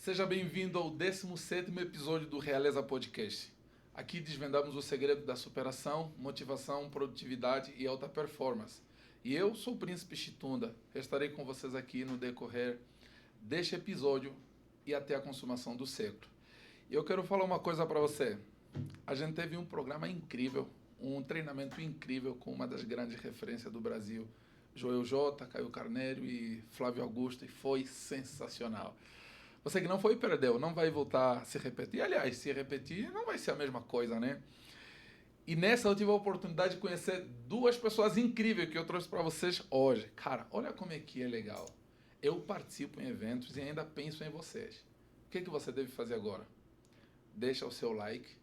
Seja bem-vindo ao 17º episódio do Realeza Podcast. Aqui desvendamos o segredo da superação, motivação, produtividade e alta performance. E eu sou o Príncipe Chitunda. Estarei com vocês aqui no decorrer deste episódio e até a consumação do século. E eu quero falar uma coisa para você. A gente teve um programa incrível, um treinamento incrível com uma das grandes referências do Brasil, Joel J, Caio Carneiro e Flávio Augusto, e foi sensacional. Você que não foi, perdeu, não vai voltar a se repetir. Aliás, se repetir, não vai ser a mesma coisa, né? E nessa eu tive a oportunidade de conhecer duas pessoas incríveis que eu trouxe para vocês hoje. Cara, olha como é que é legal. Eu participo em eventos e ainda penso em vocês. O que você deve fazer agora? Deixa o seu like,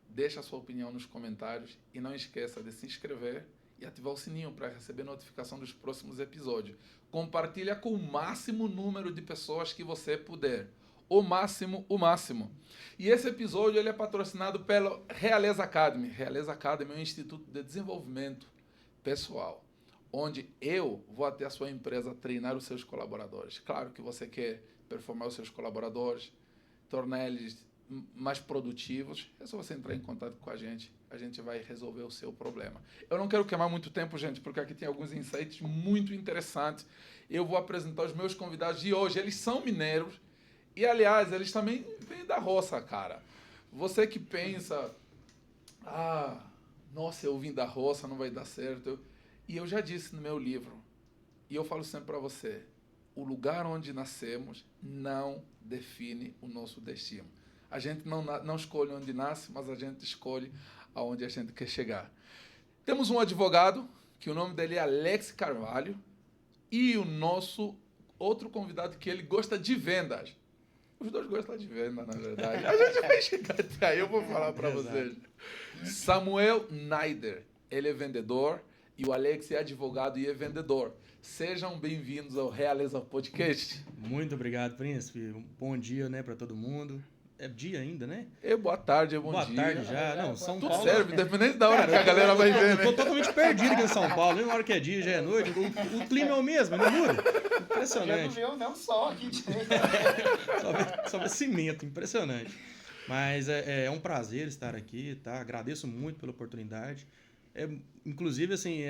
deixa a sua opinião nos comentários e não esqueça de se inscrever e ativar o sininho para receber notificação dos próximos episódios. Compartilha com o máximo número de pessoas que você puder. O máximo, o máximo. E esse episódio ele é patrocinado pela Realeza Academy. Realeza Academy é um instituto de desenvolvimento pessoal, onde eu vou até a sua empresa treinar os seus colaboradores. Claro que você quer performar os seus colaboradores, tornar eles mais produtivos, é só você entrar em contato com a gente vai resolver o seu problema. Eu não quero queimar muito tempo, gente, porque aqui tem alguns insights muito interessantes. Eu vou apresentar os meus convidados de hoje, eles são mineiros e, aliás, eles também vêm da roça, cara. Você que pensa, nossa, eu vim da roça, não vai dar certo. E eu já disse no meu livro, e eu falo sempre para você, o lugar onde nascemos não define o nosso destino. A gente não escolhe onde nasce, mas a gente escolhe aonde a gente quer chegar. Temos um advogado, que o nome dele é Alex Carvalho, e o nosso outro convidado que ele gosta de vendas. Os dois gostam de venda, na verdade. A gente vai chegar até aí, eu vou falar para vocês. Samuel Naider, ele é vendedor, e o Alex é advogado e é vendedor. Sejam bem-vindos ao Realeza Podcast. Muito obrigado, Príncipe. Um bom dia, né, para todo mundo. É dia ainda, né? Boa tarde, bom dia. Boa tarde já. Não, São Tudo Paulo... serve, independente da hora que a galera vai ver, né? Eu tô totalmente perdido aqui em São Paulo. Nem na hora que é dia, já é noite. O clima é o mesmo, não muda. Impressionante. Já não vê o sol aqui direito. Só vê cimento, impressionante. Mas é um prazer estar aqui, tá? Agradeço muito pela oportunidade. Inclusive, assim,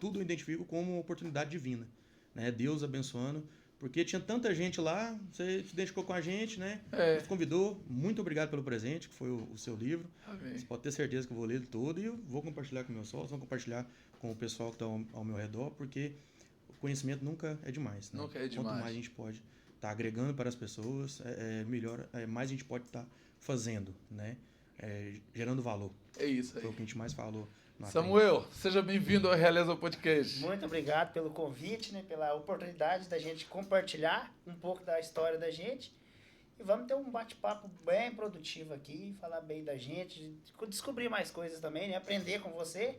tudo eu identifico como uma oportunidade divina, né? Deus abençoando. Porque tinha tanta gente lá, você se identificou com a gente, né? Nos convidou. Muito obrigado pelo presente, que foi o seu livro. Amém. Você pode ter certeza que eu vou ler ele todo e eu vou compartilhar com meus sócios, vou compartilhar com o pessoal que está ao meu redor, porque o conhecimento nunca é demais, né? Nunca é demais. Quanto mais a gente pode estar agregando para as pessoas, melhor, mais a gente pode estar fazendo, né? Gerando valor. É isso aí. Foi o que a gente mais falou. Samuel, seja bem-vindo ao Realeza Podcast. Muito obrigado pelo convite, né, pela oportunidade da gente compartilhar um pouco da história da gente. E vamos ter um bate-papo bem produtivo aqui, falar bem da gente, descobrir mais coisas também, né, aprender com você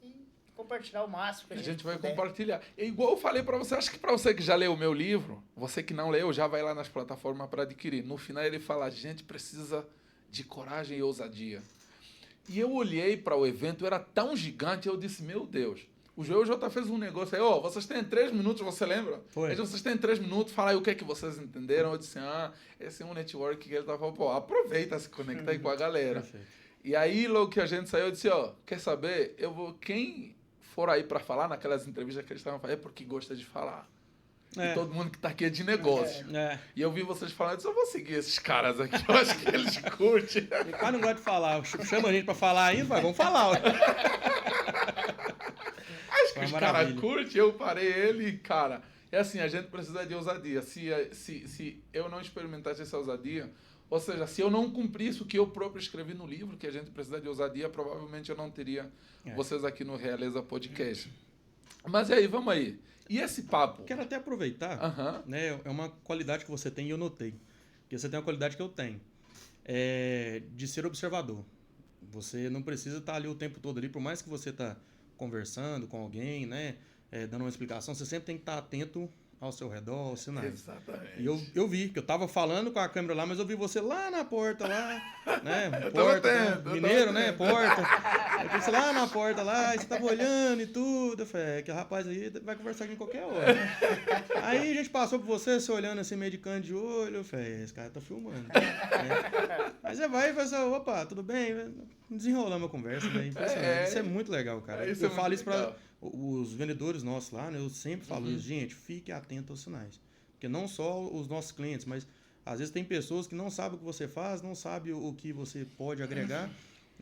e compartilhar o máximo que a gente vai puder. compartilhar. E igual eu falei para você, acho que para você que já leu o meu livro, você que não leu, já vai lá nas plataformas para adquirir. No final ele fala, a gente precisa de coragem e ousadia. E eu olhei para o evento, era tão gigante, eu disse, meu Deus, o Joel já fez um negócio aí, vocês têm 3 minutos, você lembra? Foi. Vocês têm 3 minutos, fala aí o que é que vocês entenderam. Eu disse, esse é um network que ele estava falando, aproveita, se conecta aí com a galera. Perfeito. E aí, logo que a gente saiu, eu disse, quer saber, quem for aí para falar naquelas entrevistas que eles estavam fazendo, é porque gosta de falar. E todo mundo que tá aqui é de negócio. E eu vi vocês falando, eu disse, eu vou seguir esses caras aqui, eu acho que eles curtem. Ele quase não gosta de falar, chama a gente pra falar ainda, mas vamos falar. Acho que os caras curtem, eu parei ele e, cara, é assim, a gente precisa de ousadia. Se eu não experimentasse essa ousadia, ou seja, se eu não cumprisse o que eu próprio escrevi no livro, que a gente precisa de ousadia, provavelmente eu não teria vocês aqui no Realeza Podcast. Mas aí, vamos aí. E esse papo? Quero até aproveitar, né? É uma qualidade que você tem e eu notei. Porque você tem uma qualidade que eu tenho. De ser observador. Você não precisa estar ali o tempo todo ali, por mais que você está conversando com alguém, né? Dando uma explicação, você sempre tem que estar atento ao seu redor, os sinais. Exatamente. E eu vi, que eu tava falando com a câmera lá, mas eu vi você lá na porta, lá, né? Eu Porta, tava atento, eu mineiro, tava né? atento. Porta. Aí você lá na porta, lá, e você tava olhando e tudo. Eu falei, que rapaz aí vai conversar aqui em qualquer hora. Aí a gente passou por você olhando assim, meio de canto de olho. Eu falei, esse cara tá filmando. Né? Aí você vai e fala assim, opa, tudo bem? Desenrolamos a conversa, né? Impressionante. Isso é muito legal, cara. Isso Eu é falo muito isso pra legal. os vendedores nossos lá, né? Eu sempre falo isso, gente, fique atento aos sinais. Porque não só os nossos clientes, mas às vezes tem pessoas que não sabem o que você faz, não sabem o que você pode agregar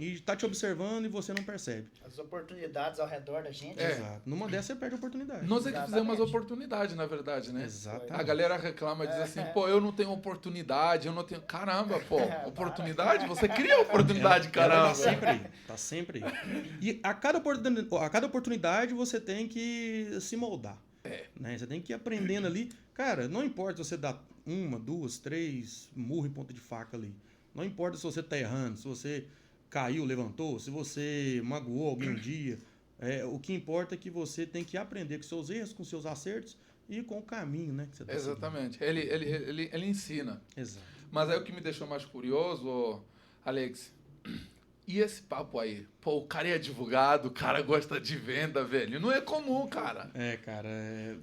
e tá te observando e você não percebe. As oportunidades ao redor da gente. Exato. Numa dessas você perde a oportunidade. Nós é que fizemos as Exatamente. oportunidades, na verdade, né? Exatamente. A galera reclama, diz assim, pô, eu não tenho oportunidade, eu não tenho... Caramba, pô, oportunidade? Você cria oportunidade, Ela caramba. tá sempre aí, tá sempre aí. E a cada oportunidade você tem que se moldar. Né? Você tem que ir aprendendo ali. Cara, não importa se você dá 1, 2, 3 murro em ponta de faca ali. Não importa se você tá errando, se você caiu, levantou, se você magoou alguém um dia. O que importa é que você tem que aprender com seus erros, com seus acertos e com o caminho, né? Que você tá Exatamente. Ele ensina. seguindo. Exato. Mas aí o que me deixou mais curioso, ô, Alex, e esse papo aí? Pô, o cara é advogado, o cara gosta de venda, velho. Não é comum, cara. Cara,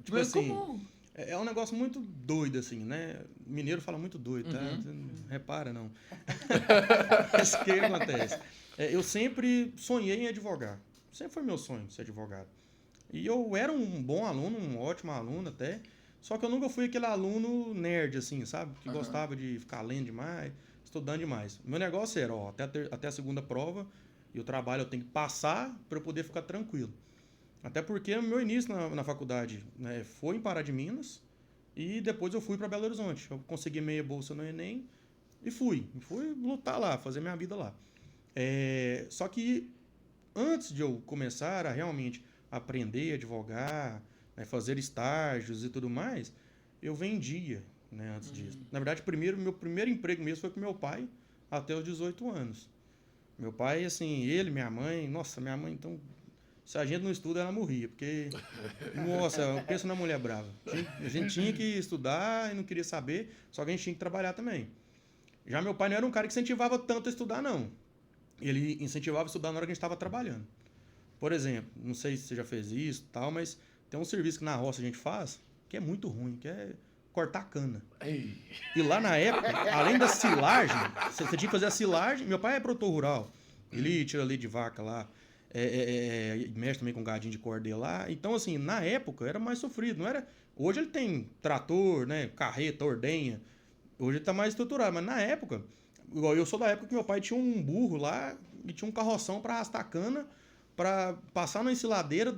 tipo Não é assim, comum. é um negócio muito doido, assim, né? Mineiro fala muito doido, tá? Uhum. Você não repara, não. Mas o que acontece? Eu sempre sonhei em advogar. Sempre foi meu sonho ser advogado. E eu era um bom aluno, um ótimo aluno até. Só que eu nunca fui aquele aluno nerd, assim, sabe? Que Aham. gostava de ficar lendo demais, estudando demais. Meu negócio era, ó, até a segunda prova, e o trabalho eu tenho que passar para eu poder ficar tranquilo. Até porque o meu início na faculdade, né, foi em Pará de Minas e depois eu fui para Belo Horizonte. Eu consegui meia bolsa no Enem e fui lutar lá, fazer minha vida lá. Só que antes de eu começar a realmente aprender a advogar, né, fazer estágios e tudo mais, eu vendia, né, antes disso. Na verdade, meu primeiro emprego mesmo foi com meu pai até os 18 anos. Meu pai, assim, minha mãe, nossa, minha mãe, então, se a gente não estuda, ela morria, porque, nossa, pensa na mulher brava. A gente tinha que estudar e não queria saber, só que a gente tinha que trabalhar também. Já meu pai não era um cara que incentivava tanto a estudar, não. Ele incentivava a estudar na hora que a gente estava trabalhando. Por exemplo, não sei se você já fez isso e tal, mas tem um serviço que na roça a gente faz que é muito ruim, que é cortar cana. Ei. E lá na época, além da silagem, você tinha que fazer a silagem. Meu pai é produtor rural. Ele tira leite de vaca lá, mexe também com gadinho de cordeiro lá. Então, assim, na época era mais sofrido. Não era... Hoje ele tem trator, né, carreta, ordenha. Hoje ele tá mais estruturado. Mas na época, igual eu sou da época que meu pai tinha um burro lá e tinha um carroção para arrastar cana, para passar na ensiladeira,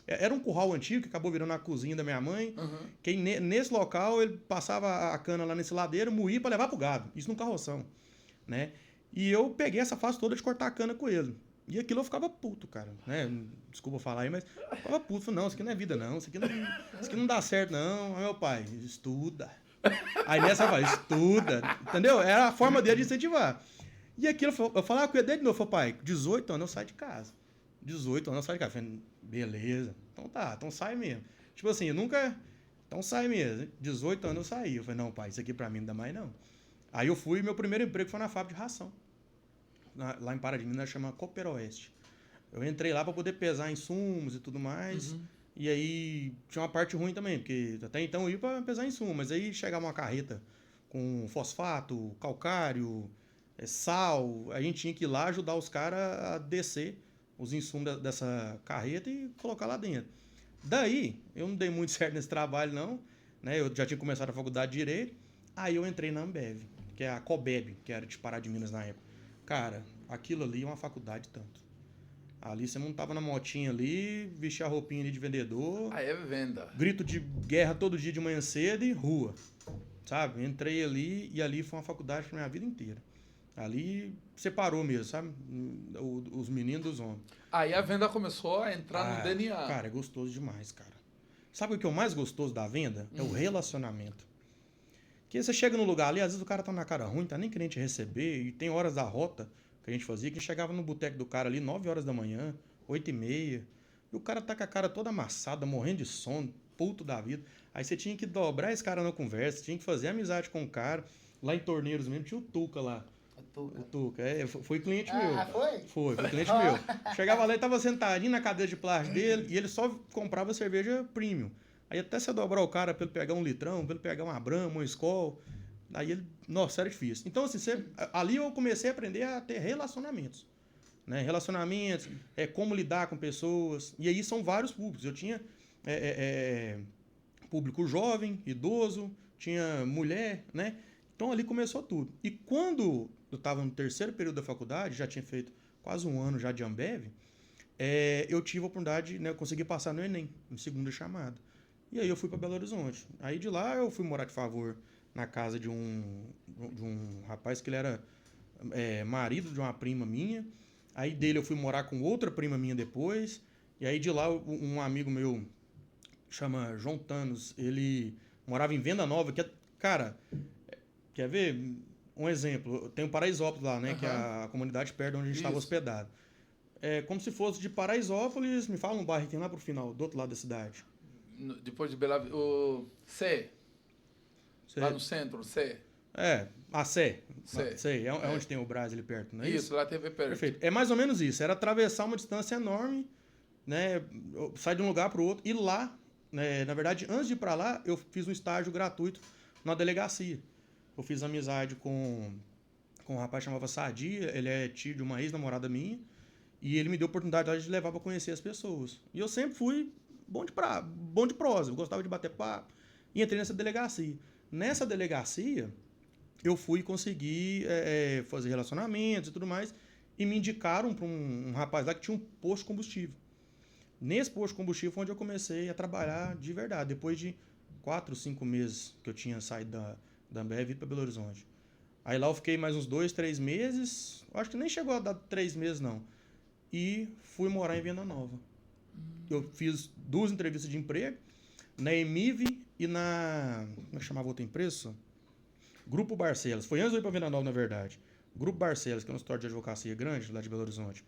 era um curral antigo que acabou virando a cozinha da minha mãe. Uhum. Que nesse local ele passava a cana lá nesse ladeiro, moía para levar pro gado. Isso num carroção, né? E eu peguei essa fase toda de cortar a cana com ele. E aquilo eu ficava puto, cara, né? Desculpa falar aí, mas eu ficava puto. Falei, não, isso aqui não é vida, não. Isso aqui não dá certo, não. Aí meu pai, estuda. Aí nessa eu falei, estuda. Entendeu? Era a forma dele de incentivar. E aquilo, eu falava com ele desde novo. Falei, pai, 18 anos eu saio de casa. 18 anos eu saio de casa. Eu falei, beleza. Então tá, então sai mesmo. Tipo assim, eu nunca... Então sai mesmo. 18 anos eu saí. Eu falei, não, pai, isso aqui pra mim não dá mais, não. Aí eu fui, meu primeiro emprego foi na fábrica de ração. Lá em Pará de Minas, chama Cooper Oeste. Eu entrei lá para poder pesar insumos e tudo mais. Uhum. E aí tinha uma parte ruim também, porque até então eu ia para pesar insumos, mas aí chegava uma carreta com fosfato, calcário, sal, a gente tinha que ir lá ajudar os caras a descer os insumos dessa carreta e colocar lá dentro. Daí, eu não dei muito certo nesse trabalho não, né? Eu já tinha começado a faculdade de Direito, aí eu entrei na Ambev, que é a Cobeb, que era de Pará de Minas na época. Cara, aquilo ali é uma faculdade tanto. Ali você montava na motinha ali, vestia a roupinha ali de vendedor. Aí é venda. Grito de guerra todo dia de manhã cedo e rua. Sabe? Entrei ali e ali foi uma faculdade pra minha vida inteira. Ali separou mesmo, sabe? Os meninos dos homens. Aí a venda começou a entrar no DNA. Cara, é gostoso demais, cara. Sabe o que é o mais gostoso da venda? É o relacionamento. Porque você chega no lugar ali, às vezes o cara tá na cara ruim, tá nem querendo te receber, e tem horas da rota que a gente fazia, que chegava no boteco do cara ali 9 horas da manhã, 8h30. E o cara tá com a cara toda amassada, morrendo de sono, puto da vida. Aí você tinha que dobrar esse cara na conversa, tinha que fazer amizade com o cara. Lá em Torneiros mesmo tinha o Tuca lá. O Tuca, foi cliente meu. Foi cliente meu. Chegava lá e tava sentadinho na cadeira de plástico dele e ele só comprava cerveja premium. Aí até você dobrar o cara pra ele pegar um litrão, pra ele pegar uma Brahma, um Skol. Aí ele, nossa, era difícil. Então assim, ali eu comecei a aprender a ter relacionamentos. Né? Relacionamentos, como lidar com pessoas. E aí são vários públicos. Eu tinha público jovem, idoso, tinha mulher, né? Então ali começou tudo. E quando eu estava no terceiro período da faculdade, já tinha feito quase um ano já de Ambev, eu tive a oportunidade, né, eu consegui passar no Enem, em segunda chamada. E aí eu fui para Belo Horizonte. Aí de lá eu fui morar de favor na casa de um rapaz que ele era marido de uma prima minha. Aí dele eu fui morar com outra prima minha depois. E aí de lá um amigo meu, chama João Thanos, ele morava em Venda Nova, que é, cara, quer ver? Um exemplo, tem o Paraisópolis lá, né? Uhum. Que é a comunidade perto de onde a gente estava hospedado. É como se fosse de Paraisópolis, me fala um bairro que tem lá pro final, do outro lado da cidade. Depois de Bela Vista, o Sé. Lá no centro, Sé. A Sé. Sei, onde tem o Brás ali perto, não é isso? Isso, lá tem perto. Perfeito. É mais ou menos isso, era atravessar uma distância enorme, né? Sair de um lugar pro outro, e lá, né, na verdade, antes de ir para lá, eu fiz um estágio gratuito na delegacia. Eu fiz amizade com um rapaz que chamava Sadia, ele é tio de uma ex-namorada minha, e ele me deu a oportunidade de levar para conhecer as pessoas. E eu sempre fui bom de prosa, eu gostava de bater papo, e entrei nessa delegacia. Nessa delegacia, eu fui conseguir fazer relacionamentos e tudo mais, e me indicaram para um rapaz lá que tinha um posto de combustível. Nesse posto de combustível foi onde eu comecei a trabalhar de verdade, depois de 4, 5 meses que eu tinha saído da Ambev e para Belo Horizonte. Aí lá eu fiquei mais uns 2, 3 meses, acho que nem chegou a dar 3 meses não, e fui morar em Venda Nova. Eu fiz 2 entrevistas de emprego, na Emiv e na... como é que chamava outra empresa? Grupo Barcelos. Foi antes de eu ir para Venda Nova, na verdade. Grupo Barcelos, que é um escritório de advocacia grande lá de Belo Horizonte.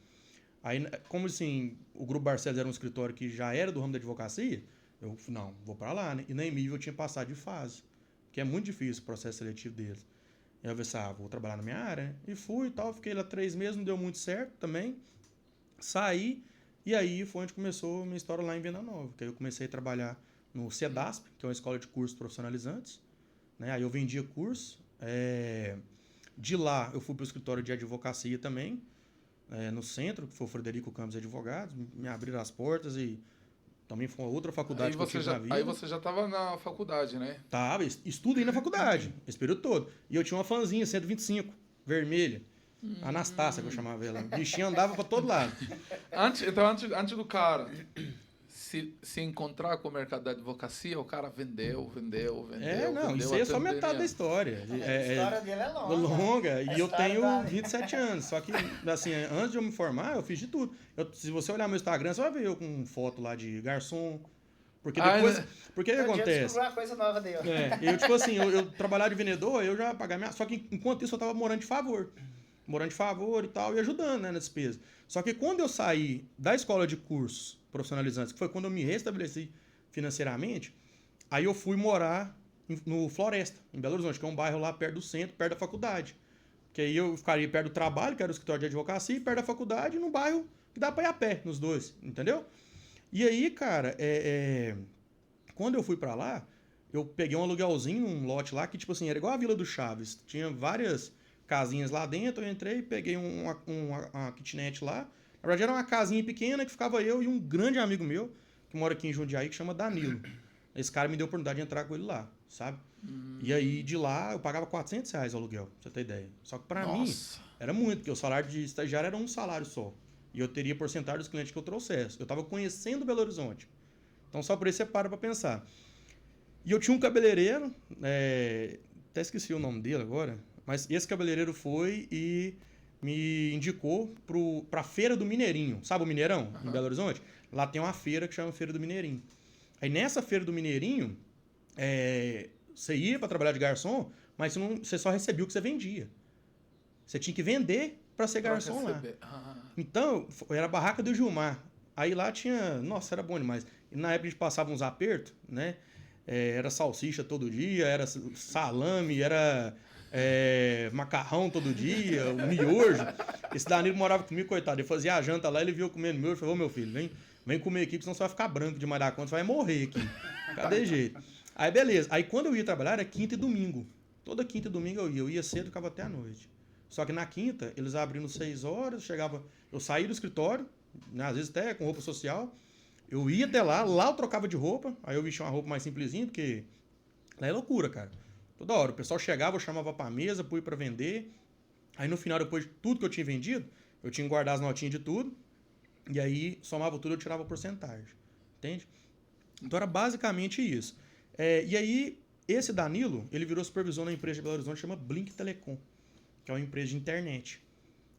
Aí, como assim, o Grupo Barcelos era um escritório que já era do ramo da advocacia, eu falei, não, vou para lá, né? E na Emiv eu tinha passado de fase, que é muito difícil o processo seletivo deles. E eu falei, vou trabalhar na minha área, né? E fui e tal, fiquei lá 3 meses, não deu muito certo também. Saí, e aí foi onde começou a minha história lá em Venda Nova, que aí eu comecei a trabalhar no CEDASP, que é uma escola de cursos profissionalizantes, né? Aí eu vendia curso. De lá eu fui para o escritório de advocacia também, no centro, que foi o Frederico Campos Advogados, me abriram as portas e também foi uma outra faculdade que eu fiz na vida. Aí você já estava na faculdade, né? Tava, estudei na faculdade, esse período todo. E eu tinha uma fanzinha, 125, vermelha. Anastácia, que eu chamava ela. O bichinho andava para todo lado. Antes do cara se encontrar com o mercado da advocacia, o cara vendeu. Isso aí é só metade da história. A história dele é longa. Longa, e eu tenho 27 anos. Só que, assim, antes de eu me formar, eu fiz de tudo. Se você olhar meu Instagram, você vai ver eu com foto lá de garçom. Porque depois... Porque o que acontece? Uma coisa nova dele. Eu, tipo assim, eu trabalhava de vendedor, eu já pagava minha... Só que, enquanto isso, eu tava morando de favor. E tal, e ajudando, né, na despesa. Só que quando eu saí da escola de cursos profissionalizantes, que foi quando eu me restabeleci financeiramente, aí eu fui morar no Floresta, em Belo Horizonte, que é um bairro lá perto do centro, perto da faculdade. Que aí eu ficaria perto do trabalho, que era o escritório de advocacia, e perto da faculdade, num bairro que dá pra ir a pé, nos dois, entendeu? E aí, cara, quando eu fui pra lá, eu peguei um aluguelzinho, um lote lá, que tipo assim, era igual a Vila do Chaves, tinha várias casinhas lá dentro, eu entrei, peguei uma kitnet lá. Na verdade, era uma casinha pequena que ficava eu e um grande amigo meu, que mora aqui em Jundiaí, que chama Danilo. Esse cara me deu a oportunidade de entrar com ele lá, sabe? E aí, de lá, eu pagava R$400 o aluguel, pra você ter ideia. Só que pra mim, era muito, porque o salário de estagiário era um salário só. E eu teria porcentagem dos clientes que eu trouxesse. Eu tava conhecendo Belo Horizonte. Então, só por isso você para pra pensar. E eu tinha um cabeleireiro, até esqueci o nome dele agora, mas esse cabeleireiro foi e me indicou pra Feira do Mineirinho. Sabe o Mineirão, em Belo Horizonte? Lá tem uma feira que chama Feira do Mineirinho. Aí nessa Feira do Mineirinho, você ia para trabalhar de garçom, mas você só recebia o que você vendia. Você tinha que vender para ser garçom lá. Então, era a barraca do Gilmar. Aí lá tinha... Nossa, era bom demais. E na época a gente passava uns apertos, né? Era salsicha todo dia, era salame, era macarrão todo dia, miojo. Esse Danilo morava comigo, coitado. Ele fazia a janta lá, ele viu eu comendo miojo. Falou, ô meu filho, vem comer aqui, porque senão você vai ficar branco demais da conta, você vai morrer aqui. Cadê jeito? Aí beleza. Aí quando eu ia trabalhar era quinta e domingo. Toda quinta e domingo eu ia cedo e ficava até a noite. Só que na quinta, eles abriam 6 horas, eu saía do escritório, né, às vezes até com roupa social, eu ia até lá eu trocava de roupa, aí eu vestia uma roupa mais simplesinha, porque lá é loucura, cara. Toda hora, o pessoal chegava, eu chamava pra mesa, fui pra vender, aí no final, depois de tudo que eu tinha vendido, eu tinha que guardar as notinhas de tudo, e aí somava tudo, eu tirava a porcentagem, entende? Então era basicamente isso. E aí, esse Danilo, ele virou supervisor na empresa de Belo Horizonte, chama Blink Telecom, que é uma empresa de internet.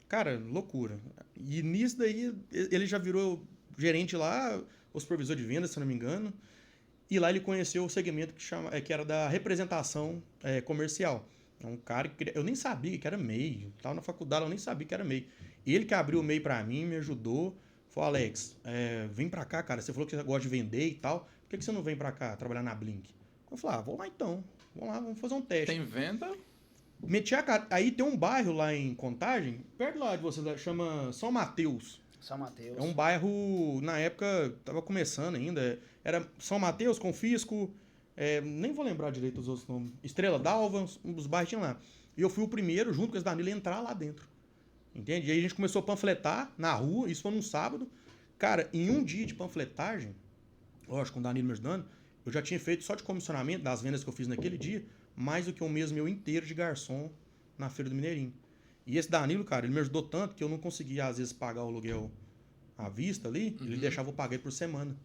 Cara, loucura. E nisso daí, ele já virou gerente lá, ou supervisor de vendas, se eu não me engano. E lá ele conheceu o segmento que era da representação comercial. É um cara que eu nem sabia que era MEI. Estava na faculdade, eu nem sabia que era MEI. Ele que abriu o MEI para mim, me ajudou. Falou, Alex, vem para cá, cara. Você falou que você gosta de vender e tal. Por que você não vem para cá trabalhar na Blink? Eu falei, vou lá então. Vamos lá, vamos fazer um teste. Tem venda? Meti a cara. Aí tem um bairro lá em Contagem, perto lá de vocês, chama São Mateus. São Mateus. É um bairro, na época, tava começando ainda. Era São Mateus, Confisco, nem vou lembrar direito os outros nomes. Estrela d'Alva, os bairros tinham lá. E eu fui o primeiro, junto com esse Danilo, a entrar lá dentro. Entende? E aí a gente começou a panfletar na rua, isso foi num sábado. Cara, em um dia de panfletagem, lógico, com o Danilo me ajudando, eu já tinha feito só de comissionamento das vendas que eu fiz naquele dia, mais do que um mês meu inteiro de garçom na Feira do Mineirinho. E esse Danilo, cara, ele me ajudou tanto que eu não conseguia, às vezes, pagar o aluguel à vista ali, ele deixava eu pagar por semana.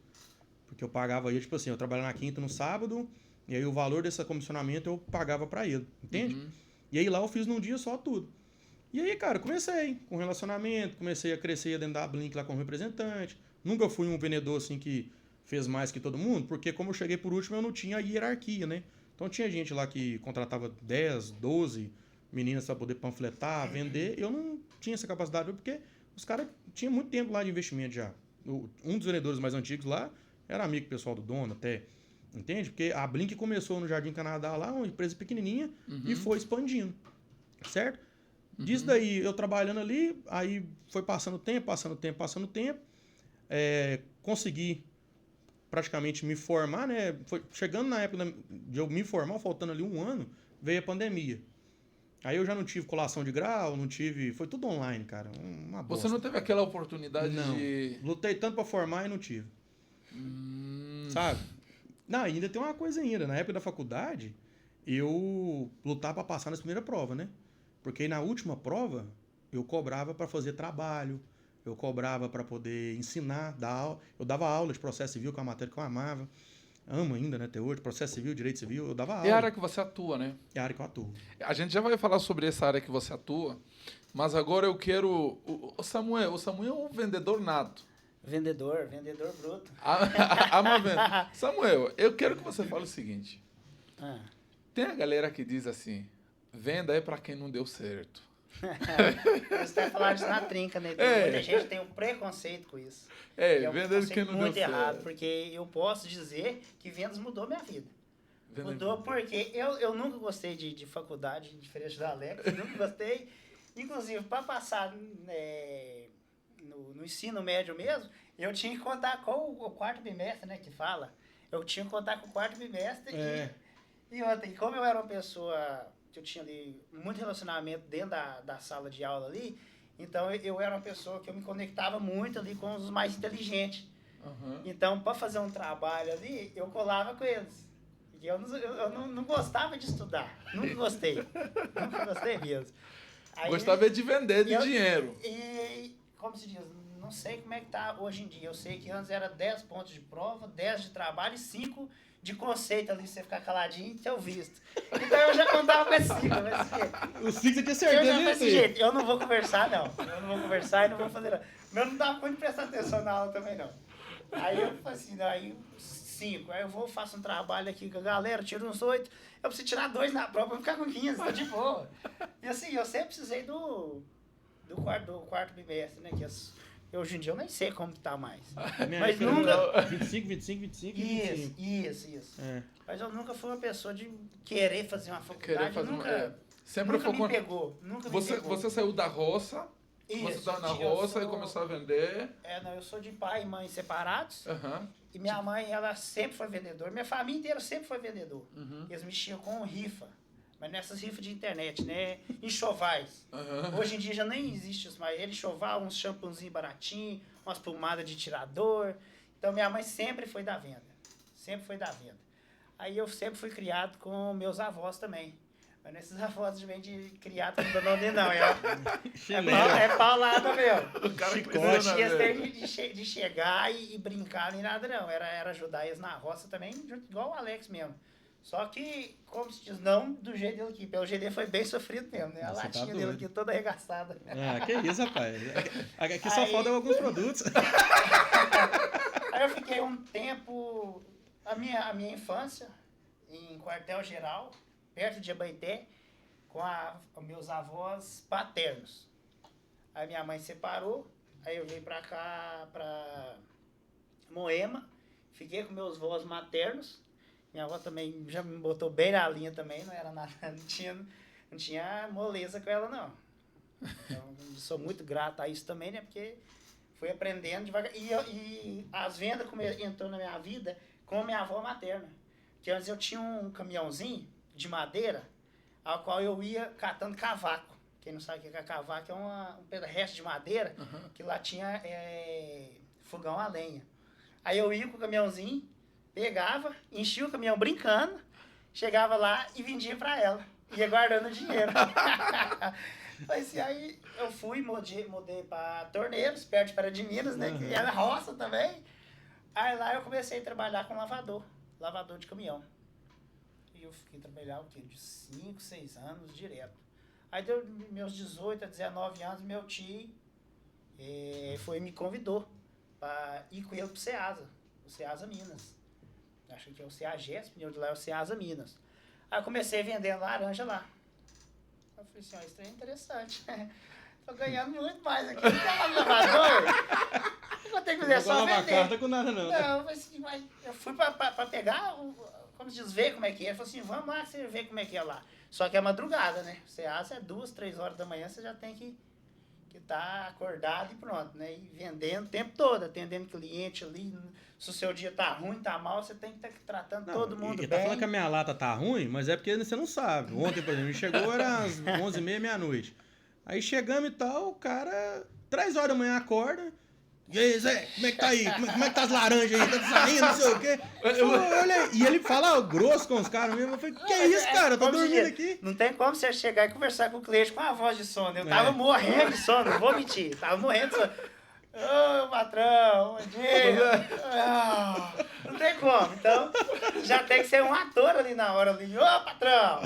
Porque eu pagava ele, tipo assim, eu trabalhava na quinta no sábado, e aí o valor desse comissionamento eu pagava pra ele, entende? E aí lá eu fiz num dia só tudo. E aí, cara, comecei com relacionamento, comecei a crescer dentro da Blink lá como representante. Nunca fui um vendedor, assim, que fez mais que todo mundo, porque como eu cheguei por último, eu não tinha a hierarquia, né? Então tinha gente lá que contratava 10, 12 meninas para poder panfletar, vender. Eu não tinha essa capacidade, porque os caras tinham muito tempo lá de investimento já. Um dos vendedores mais antigos lá era amigo pessoal do dono até, entende? Porque a Blink começou no Jardim Canadá lá, uma empresa pequenininha, e foi expandindo, certo? Disso daí, eu trabalhando ali, aí foi passando tempo, consegui praticamente me formar, né? Foi chegando na época de eu me formar, faltando ali um ano, veio a pandemia. Aí eu já não tive colação de grau, não tive... Foi tudo online, cara. Uma bosta. Você não teve aquela oportunidade não. de... Lutei tanto pra formar e não tive. Sabe? Não, ainda tem uma coisa ainda. Na época da faculdade, eu lutava pra passar nas primeiras provas, né? Porque aí na última prova, eu cobrava pra fazer trabalho, eu cobrava para poder ensinar, dar aula. Eu dava aula de processo civil, que é uma matéria que eu amava. Amo ainda, né, até hoje. Processo civil, direito civil, eu dava aula. É a área que você atua, né? É a área que eu atuo. A gente já vai falar sobre essa área que você atua, mas agora eu quero... O Samuel é um vendedor nato. Vendedor bruto. Ama venda. Samuel, eu quero que você fale o seguinte. Tem a galera que diz assim, venda é para quem não deu certo. Você vai falar disso na trinca, né? Muita gente tem um preconceito com isso. É um vendas que não deu muito errado, certo. porque eu posso dizer que vendas mudou minha vida. Mudou porque eu nunca gostei de faculdade, diferente da Alex, nunca gostei. Inclusive, para passar no ensino médio mesmo, eu tinha que contar com o quarto bimestre, né, que fala. Eu tinha que contar com o quarto bimestre e como eu era uma pessoa... eu tinha ali muito relacionamento dentro da sala de aula ali, então eu era uma pessoa que eu me conectava muito ali com os mais inteligentes. Então, para fazer um trabalho ali, eu colava com eles. E eu não gostava de estudar, nunca gostei mesmo. Aí, gostava de vender dinheiro. E, como se diz, não sei como é que tá hoje em dia, eu sei que antes era 10 pontos de prova, 10 de trabalho e 5 de conceito ali, você ficar caladinho e ter o visto. Então eu já contava com esse 5. O 5 você tinha certeza desse jeito. Eu não vou conversar, não. Eu não vou conversar e não vou fazer nada. Mas eu não dava conta de prestar atenção na aula também, não. Aí eu falei assim, aí 5. Aí eu faço um trabalho aqui com a galera, tiro uns 8. Eu preciso tirar 2 na prova pra ficar com 15, tá de boa. E assim, eu sempre precisei do quarto bimestre, né? Que Hoje em dia eu nem sei como que tá mais. Minha Mas época nunca... era 25, 25, 25 e 25. Isso. É. Mas eu nunca fui uma pessoa de querer fazer uma faculdade. Querer fazer nunca, Sempre nunca focou... me pegou. Nunca me Você, pegou. você saiu da roça, você Isso, estava na eu roça e sou- começou a vender. Não, eu sou de pai e mãe separados. Aham. E minha mãe, ela sempre foi vendedora. Minha família inteira sempre foi vendedor. Uhum. Eles mexiam com rifa. Mas nessas rifas de internet, né? Enxovais. Aham. Hoje em dia já nem existe isso mais. Ele enxoval, uns shampoozinhos baratinhos, umas pomadas de tirador. Então minha mãe sempre foi da venda. Sempre foi da venda. Aí eu sempre fui criado com meus avós também. Mas nesses avós de criado com nome não. É paulada mesmo. O cara Chicote, Não cresceu, tinha né, esse tempo de chegar e brincar nem nada, não. Era ajudar eles na roça também, igual o Alex mesmo. Só que, como se diz, não do jeito dele aqui. Pelo jeito dele foi bem sofrido mesmo, né? A Nossa, tá latinha dele doido. aqui toda arregaçada. Ah, que isso, rapaz. Aqui só Aí- faltam alguns produtos. Aí eu fiquei um tempo, a minha infância, em quartel-geral, perto de Abaeté, com os meus avós paternos. Aí minha mãe separou, aí eu vim pra cá, pra Moema, fiquei com meus avós maternos. Minha avó também já me botou bem na linha também, não era nada, não tinha moleza com ela, não. Então, sou muito grato a isso também, né? Porque fui aprendendo devagar. E as vendas entrou na minha vida com a minha avó materna. Porque antes eu tinha um caminhãozinho de madeira, ao qual eu ia catando cavaco. Quem não sabe o que é cavaco, é um resto de madeira, que lá tinha fogão a lenha. Aí eu ia com o caminhãozinho, pegava, enchia o caminhão brincando, chegava lá e vendia pra ela. Ia guardando dinheiro. Mas aí eu fui, mudei para Torneiros, perto de Pará de Minas, né? Que era roça também. Aí lá eu comecei a trabalhar com lavador de caminhão. E eu fiquei trabalhando o quê? De 5, 6 anos direto. Aí deu meus 18 a 19 anos, meu tio me convidou para ir com ele pro Ceasa, o Ceasa Minas. Acho que é o Ceagesp, de lá é o Ceasa Minas. Aí eu comecei a vender laranja lá. Eu falei assim, ó, isso é interessante. Tô ganhando muito mais aqui. Não tem lavador? Eu vou ter que fazer só lavar vender. carta com nada, não. Não, eu falei assim, mas eu fui pra pegar, como se diz, ver como é que é. Ele falou assim, vamos lá, você vê como é que é lá. Só que é madrugada, né? Você assa 2, 3 horas da manhã, você já tem que estar acordado e pronto, né? E vendendo o tempo todo, atendendo cliente ali. Se o seu dia tá ruim, tá mal, você tem que estar tratando todo mundo E bem. tá falando que a minha lata tá ruim, mas é porque você não sabe. Ontem, por exemplo, chegou, era às 11h30, meia-noite. Aí chegamos e tal, o cara, 3 horas da manhã acorda. E aí, Zé, como é que tá aí? Como é que tá as laranjas aí? Tá saindo, não sei o quê. Olha, e ele fala grosso com os caras mesmo. Eu falei, que isso, cara? Eu tô Como se dormindo diz, aqui. Não tem como você chegar e conversar com o cliente com a voz de sono. Eu tava morrendo de sono, não vou mentir. Tava morrendo de sono. Ô, patrão, bom dia. Não tem como. Então, já tem que ser um ator ali na hora. Ali. Ô, patrão.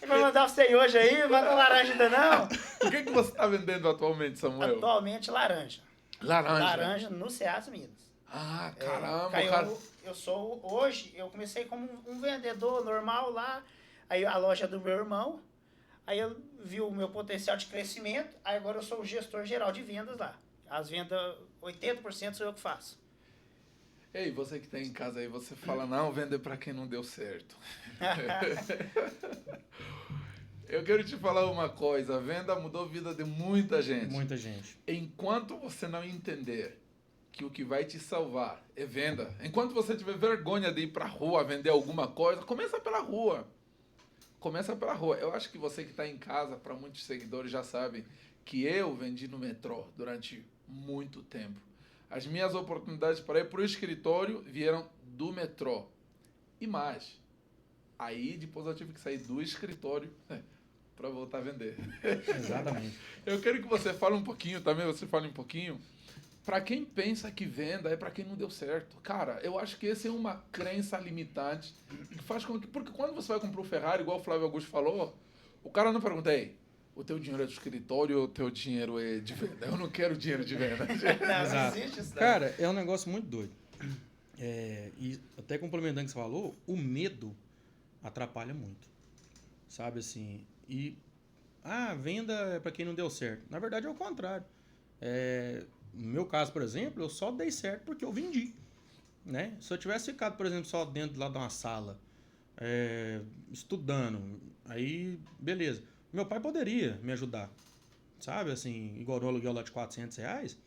Ele vai mandar você ir hoje aí, não manda laranja ainda não. O que você está vendendo atualmente, Samuel? Atualmente, laranja. Laranja. Laranja no Ceasa Minas. Ah, caramba, Caiu, cara. hoje, eu comecei como um vendedor normal lá, aí a loja do meu irmão, aí eu vi o meu potencial de crescimento, aí agora eu sou o gestor geral de vendas lá. As vendas, 80% sou eu que faço. Ei, você que tá em casa aí, você fala, não, vender pra quem não deu certo. Eu quero te falar uma coisa, a venda mudou a vida de muita gente. Muita gente. Enquanto você não entender que o que vai te salvar é venda, enquanto você tiver vergonha de ir pra rua vender alguma coisa, começa pela rua. Começa pela rua. Eu acho que você que está em casa, para muitos seguidores já sabem, que eu vendi no metrô durante muito tempo. As minhas oportunidades para ir para o escritório vieram do metrô. E mais, aí depois eu tive que sair do escritório para voltar a vender. Exatamente. Eu quero que você fale um pouquinho também, para quem pensa que venda é para quem não deu certo. Cara, eu acho que essa é uma crença limitante que faz com que... Porque quando você vai comprar um Ferrari, igual o Flávio Augusto falou, o cara não pergunta, ei, o teu dinheiro é do escritório ou o teu dinheiro é de venda? Eu não quero dinheiro de venda. Não existe isso. Cara, é um negócio muito doido. E até complementando o que você falou, o medo atrapalha muito. Sabe assim? E a venda é para quem não deu certo. Na verdade é o contrário. no meu caso, por exemplo, eu só dei certo porque eu vendi, né? Se eu tivesse ficado, por exemplo, só dentro lá de uma sala, estudando, aí, beleza. Meu pai poderia me ajudar, sabe? Assim, igual no aluguel lá de R$ 400.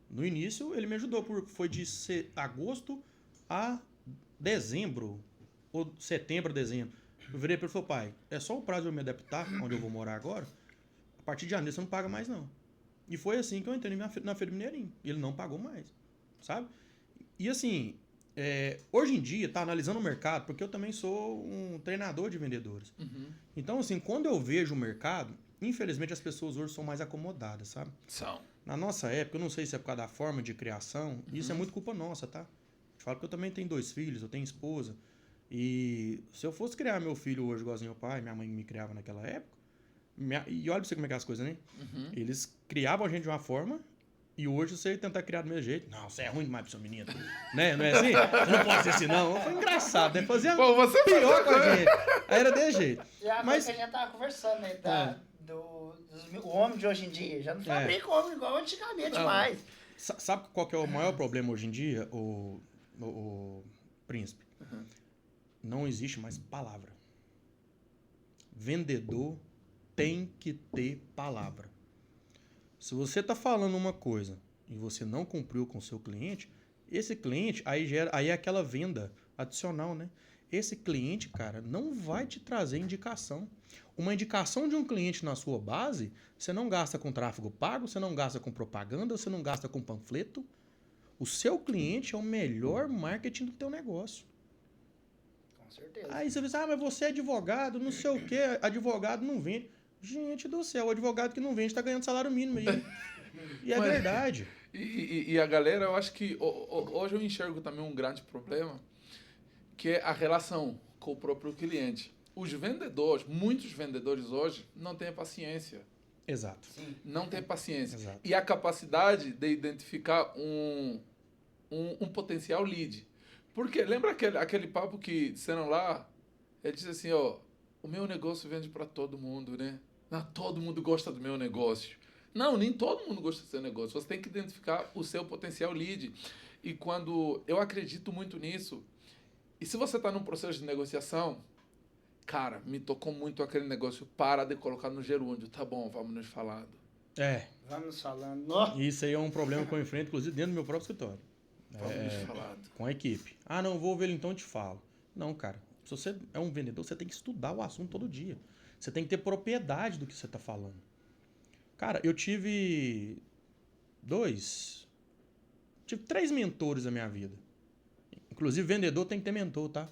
No início, ele me ajudou, foi de agosto a dezembro, ou setembro a dezembro. Eu virei para ele e falei, pai, é só o prazo de eu me adaptar, onde eu vou morar agora, a partir de janeiro você não paga mais não. E foi assim que eu entrei na Feira Mineirinho. E ele não pagou mais, sabe? E assim, hoje em dia, tá analisando o mercado, porque eu também sou um treinador de vendedores. Então, assim, quando eu vejo o mercado, infelizmente as pessoas hoje são mais acomodadas, sabe? São. Na nossa época, eu não sei se é por causa da forma de criação, isso é muito culpa nossa, tá? Eu falo que eu também tenho 2 filhos, eu tenho esposa. E se eu fosse criar meu filho hoje igualzinho ao pai, minha mãe me criava naquela época, e olha pra você como é que é as coisas, né? Eles criavam a gente de uma forma e hoje você tentar criar do mesmo jeito. Não, você é ruim demais pro seu menino. Né? Não é assim? Você não pode ser assim, não. Foi engraçado, né? Fazia pior com a gente. Aí era desse jeito. E a coisa que a gente tava conversando, né? O homem de hoje em dia já não fabrica o homem igual antigamente mais. Sabe qual que é o maior problema hoje em dia, o Príncipe? Não existe mais palavra. Vendedor tem que ter palavra. Se você está falando uma coisa e você não cumpriu com o seu cliente, esse cliente, aí é aquela venda adicional, né? Esse cliente, cara, não vai te trazer indicação. Uma indicação de um cliente na sua base, você não gasta com tráfego pago, você não gasta com propaganda, você não gasta com panfleto. O seu cliente é o melhor marketing do teu negócio. Com certeza. Aí você diz, mas você é advogado, não sei o quê, advogado não vende. Gente do céu, o advogado que não vende está ganhando salário mínimo aí. E é verdade. E a galera, eu acho que hoje eu enxergo também um grande problema, que é a relação com o próprio cliente. Os vendedores, muitos vendedores hoje, não têm paciência. Exato. Sim. Não têm paciência. Exato. E a capacidade de identificar um potencial lead. Porque lembra aquele papo que disseram lá? Ele disse assim, ó, o meu negócio vende para todo mundo, né? Não, todo mundo gosta do meu negócio. Não, nem todo mundo gosta do seu negócio. Você tem que identificar o seu potencial lead. E quando eu acredito muito nisso, e se você está num processo de negociação, cara, me tocou muito aquele negócio, para de colocar no gerúndio. Tá bom, vamos nos falando. Vamos falando. Isso aí é um problema que eu enfrento, inclusive, dentro do meu próprio escritório. Vamos nos falando. Com a equipe. Ah, não, vou ver ele então, eu te falo. Não, cara. Se você é um vendedor, você tem que estudar o assunto todo dia. Você tem que ter propriedade do que você está falando. Cara, eu tive 3 mentores na minha vida. Inclusive, vendedor tem que ter mentor, tá?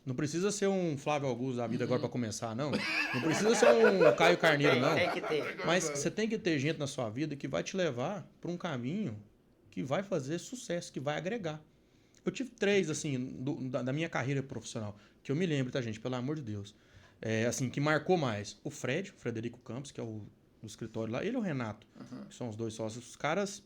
Não precisa ser um Flávio Augusto da vida agora para começar, não. Não precisa ser um Caio Carneiro, não. Tem que ter. Mas você tem que ter gente na sua vida que vai te levar para um caminho que vai fazer sucesso, que vai agregar. Eu tive 3, assim, da minha carreira profissional, que eu me lembro, tá, gente? Pelo amor de Deus. Assim, que marcou mais. O Frederico Campos, que é o do escritório lá, ele e o Renato, que são os 2 sócios. Os caras,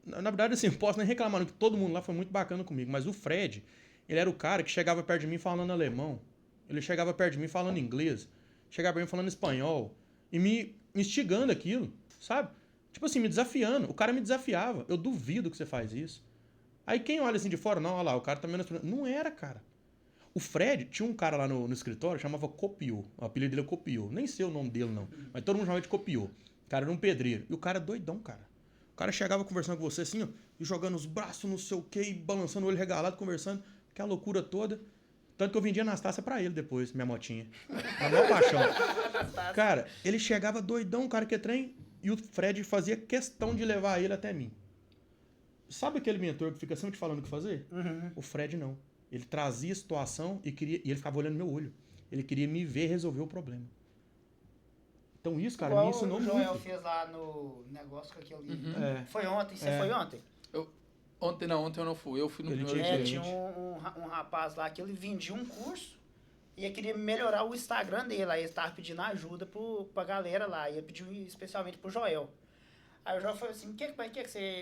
na verdade, assim, não posso nem reclamar, que todo mundo lá foi muito bacana comigo, mas o Fred, ele era o cara que chegava perto de mim falando alemão, ele chegava perto de mim falando inglês, chegava perto de mim falando espanhol, e me instigando aquilo, sabe? Tipo assim, me desafiando. O cara me desafiava. Eu duvido que você faz isso. Aí quem olha assim de fora, não, olha lá, o cara tá menos... Não era, cara. O Fred, tinha um cara lá no escritório, chamava Copiô. O apelido dele é Copiô. Nem sei o nome dele, não. Mas todo mundo chamava de Copiô. O cara era um pedreiro. E o cara é doidão, cara. O cara chegava conversando com você assim, ó, e jogando os braços, não sei o quê, e balançando o olho regalado, conversando. Aquela loucura toda. Tanto que eu vendia Anastácia pra ele depois, minha motinha. A maior paixão. Cara, ele chegava doidão, cara, que é trem, e o Fred fazia questão de levar ele até mim. Sabe aquele mentor que fica sempre te falando o que fazer? O Fred não. Ele trazia a situação e ele ficava olhando no meu olho. Ele queria me ver resolver o problema. Então isso, cara, me ensinou muito. O Joel fez lá no negócio com aquele... Foi ontem, você foi ontem? Ontem eu não fui. Eu fui no primeiro dia. Tinha um rapaz lá que ele vendia um curso e ele queria melhorar o Instagram dele. Aí ele estava pedindo ajuda pra galera lá. E ele pediu especialmente pro Joel. Aí o João falou assim, o que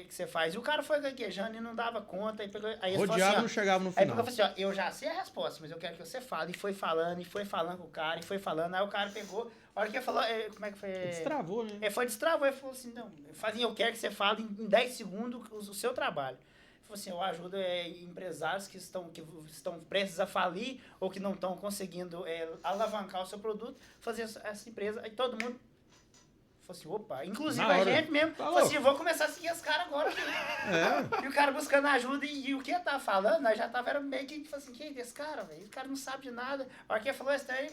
você faz? E o cara foi gaguejando e não dava conta. Aí ele falou Rodeado assim, não chegava no Aí final. eu falei assim, eu já sei a resposta, mas eu quero que você fale. E foi falando com o cara, e foi falando. Aí o cara pegou, a hora que ele falou, como é que foi? Destravou, né? Destravou, ele falou assim, não, eu quero que você fale em 10 segundos o seu trabalho. Ele falou assim, eu ajudo empresários que estão prestes a falir ou que não estão conseguindo alavancar o seu produto, fazer essa empresa. Aí todo mundo falou assim, opa, inclusive a gente mesmo, falou assim, vou começar a seguir os caras agora. E o cara buscando ajuda, e o que ele tava falando, nós já tava meio que, falou assim, quem é esse cara, velho? Esse cara não sabe de nada. A hora que ele falou isso daí,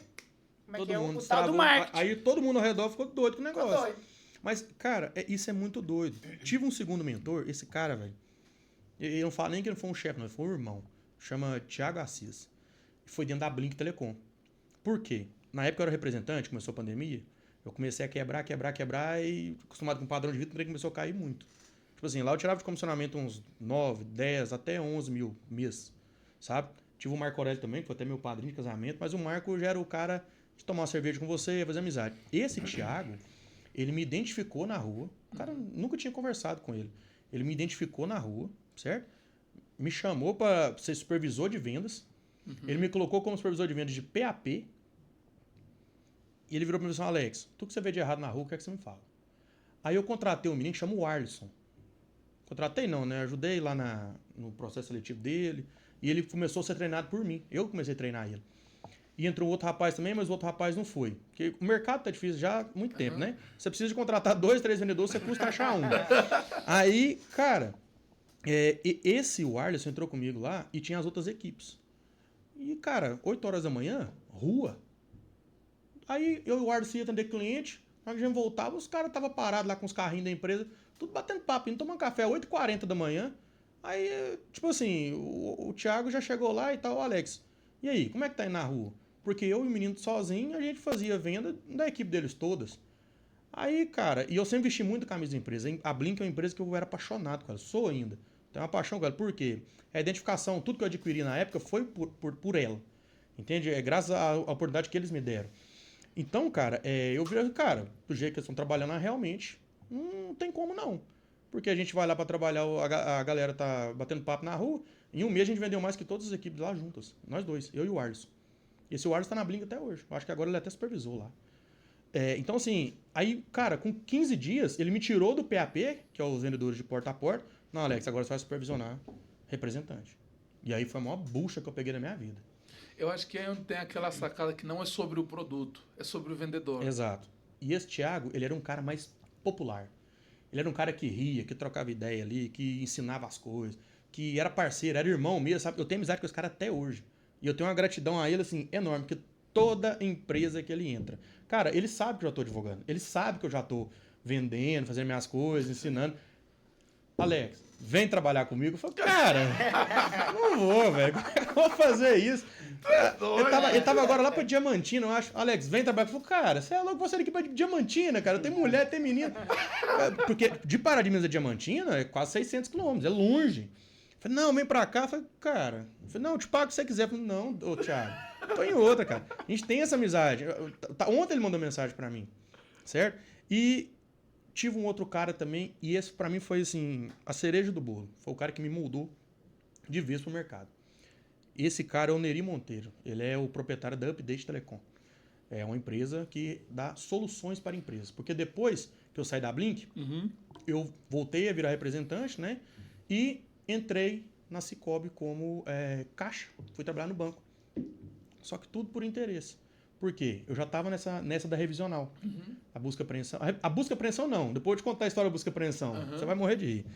como é que é o tal do marketing? Aí todo mundo ao redor ficou doido com o negócio. Ficou doido. Mas, cara, isso é muito doido. Tive um segundo mentor, esse cara, velho, eu não falo nem que ele foi um chefe, não, ele foi um irmão. Chama Thiago Assis. Foi dentro da Blink Telecom. Por quê? Na época eu era representante, começou a pandemia, eu comecei a quebrar e acostumado com o padrão de vida, também começou a cair muito. Tipo assim, lá eu tirava de comissionamento uns 9, 10, até 11 mil mês, sabe? Tive o Marco Aurélio também, que foi até meu padrinho de casamento, mas o Marco já era o cara de tomar uma cerveja com você, fazer amizade. Esse Thiago, ele me identificou na rua, o cara nunca tinha conversado com ele. Ele me identificou na rua, certo? Me chamou para ser supervisor de vendas. Ele me colocou como supervisor de vendas de PAP. E ele virou para mim e falou assim, Alex, tudo que você vê de errado na rua, o que é que você me fala? Aí eu contratei um menino que chama o Arlisson. Contratei não, né? Ajudei lá no processo seletivo dele. E ele começou a ser treinado por mim. Eu comecei a treinar ele. E entrou outro rapaz também, mas o outro rapaz não foi. Porque o mercado tá difícil já há muito tempo, né? Você precisa de contratar 2, 3 vendedores, você custa achar um. Aí, cara, o Arlisson entrou comigo lá e tinha as outras equipes. E, cara, 8 horas da manhã, rua. Aí eu e o Arlisson ia atender cliente, na hora que a gente voltava, os caras estavam parados lá com os carrinhos da empresa, tudo batendo papo, indo tomando café, 8h40 da manhã. Aí, tipo assim, o Thiago já chegou lá e tal, Alex, e aí, como é que tá aí na rua? Porque eu e o menino sozinho, a gente fazia venda da equipe deles todas. Aí, cara, e eu sempre vesti muito camisa de empresa. A Blink é uma empresa que eu era apaixonado com ela, sou ainda. Tenho uma paixão com ela, por quê? A identificação, tudo que eu adquiri na época foi por ela. Entende? É graças à oportunidade que eles me deram. Então, cara, eu vi, cara, do jeito que eles estão trabalhando realmente, não tem como não. Porque a gente vai lá pra trabalhar, a galera tá batendo papo na rua, em um mês a gente vendeu mais que todas as equipes lá juntas. Nós dois, eu e o Arlisson. Esse Arlisson tá na Blink até hoje. Eu acho que agora ele até supervisou lá. Então, assim, aí, cara, com 15 dias, ele me tirou do PAP, que é os vendedores de porta a porta. Não, Alex, agora você vai supervisionar representante. E aí foi a maior bucha que eu peguei na minha vida. Eu acho que é onde tem aquela sacada que não é sobre o produto, é sobre o vendedor. Exato. E esse Thiago, ele era um cara mais popular. Ele era um cara que ria, que trocava ideia ali, que ensinava as coisas, que era parceiro, era irmão mesmo, sabe? Eu tenho amizade com esse cara até hoje. E eu tenho uma gratidão a ele, assim, enorme, porque toda empresa que ele entra. Cara, ele sabe que eu já tô advogando. Ele sabe que eu já tô vendendo, fazendo minhas coisas, ensinando. Alex, vem trabalhar comigo. Eu falei, cara, não vou, velho. Como é que eu vou fazer isso? Ele tava agora lá pra Diamantina, eu acho. Alex, vem trabalhar. Eu falei, cara, você é louco, você é daqui pra Diamantina, cara. Tem mulher, tem menino. Porque de Pará de Minas a Diamantina é quase 600 quilômetros, é longe. Eu falei, não, vem pra cá. Eu falei, cara, não, eu te pago o que você quiser. Eu falei, não, ô Thiago, tô em outra, cara. A gente tem essa amizade. Ontem ele mandou mensagem pra mim, certo? E tive um outro cara também, e esse pra mim foi, assim, a cereja do bolo. Foi o cara que me moldou de vez pro mercado. Esse cara é o Neri Monteiro. Ele é o proprietário da Update Telecom. É uma empresa que dá soluções para empresas. Porque depois que eu saí da Blink, eu voltei a virar representante, né? E entrei na Cicobi como caixa. Fui trabalhar no banco. Só que tudo por interesse. Por quê? Eu já estava nessa da revisional. A busca e apreensão. A busca e apreensão não. Depois eu te contar a história da busca e apreensão. Você vai morrer de rir.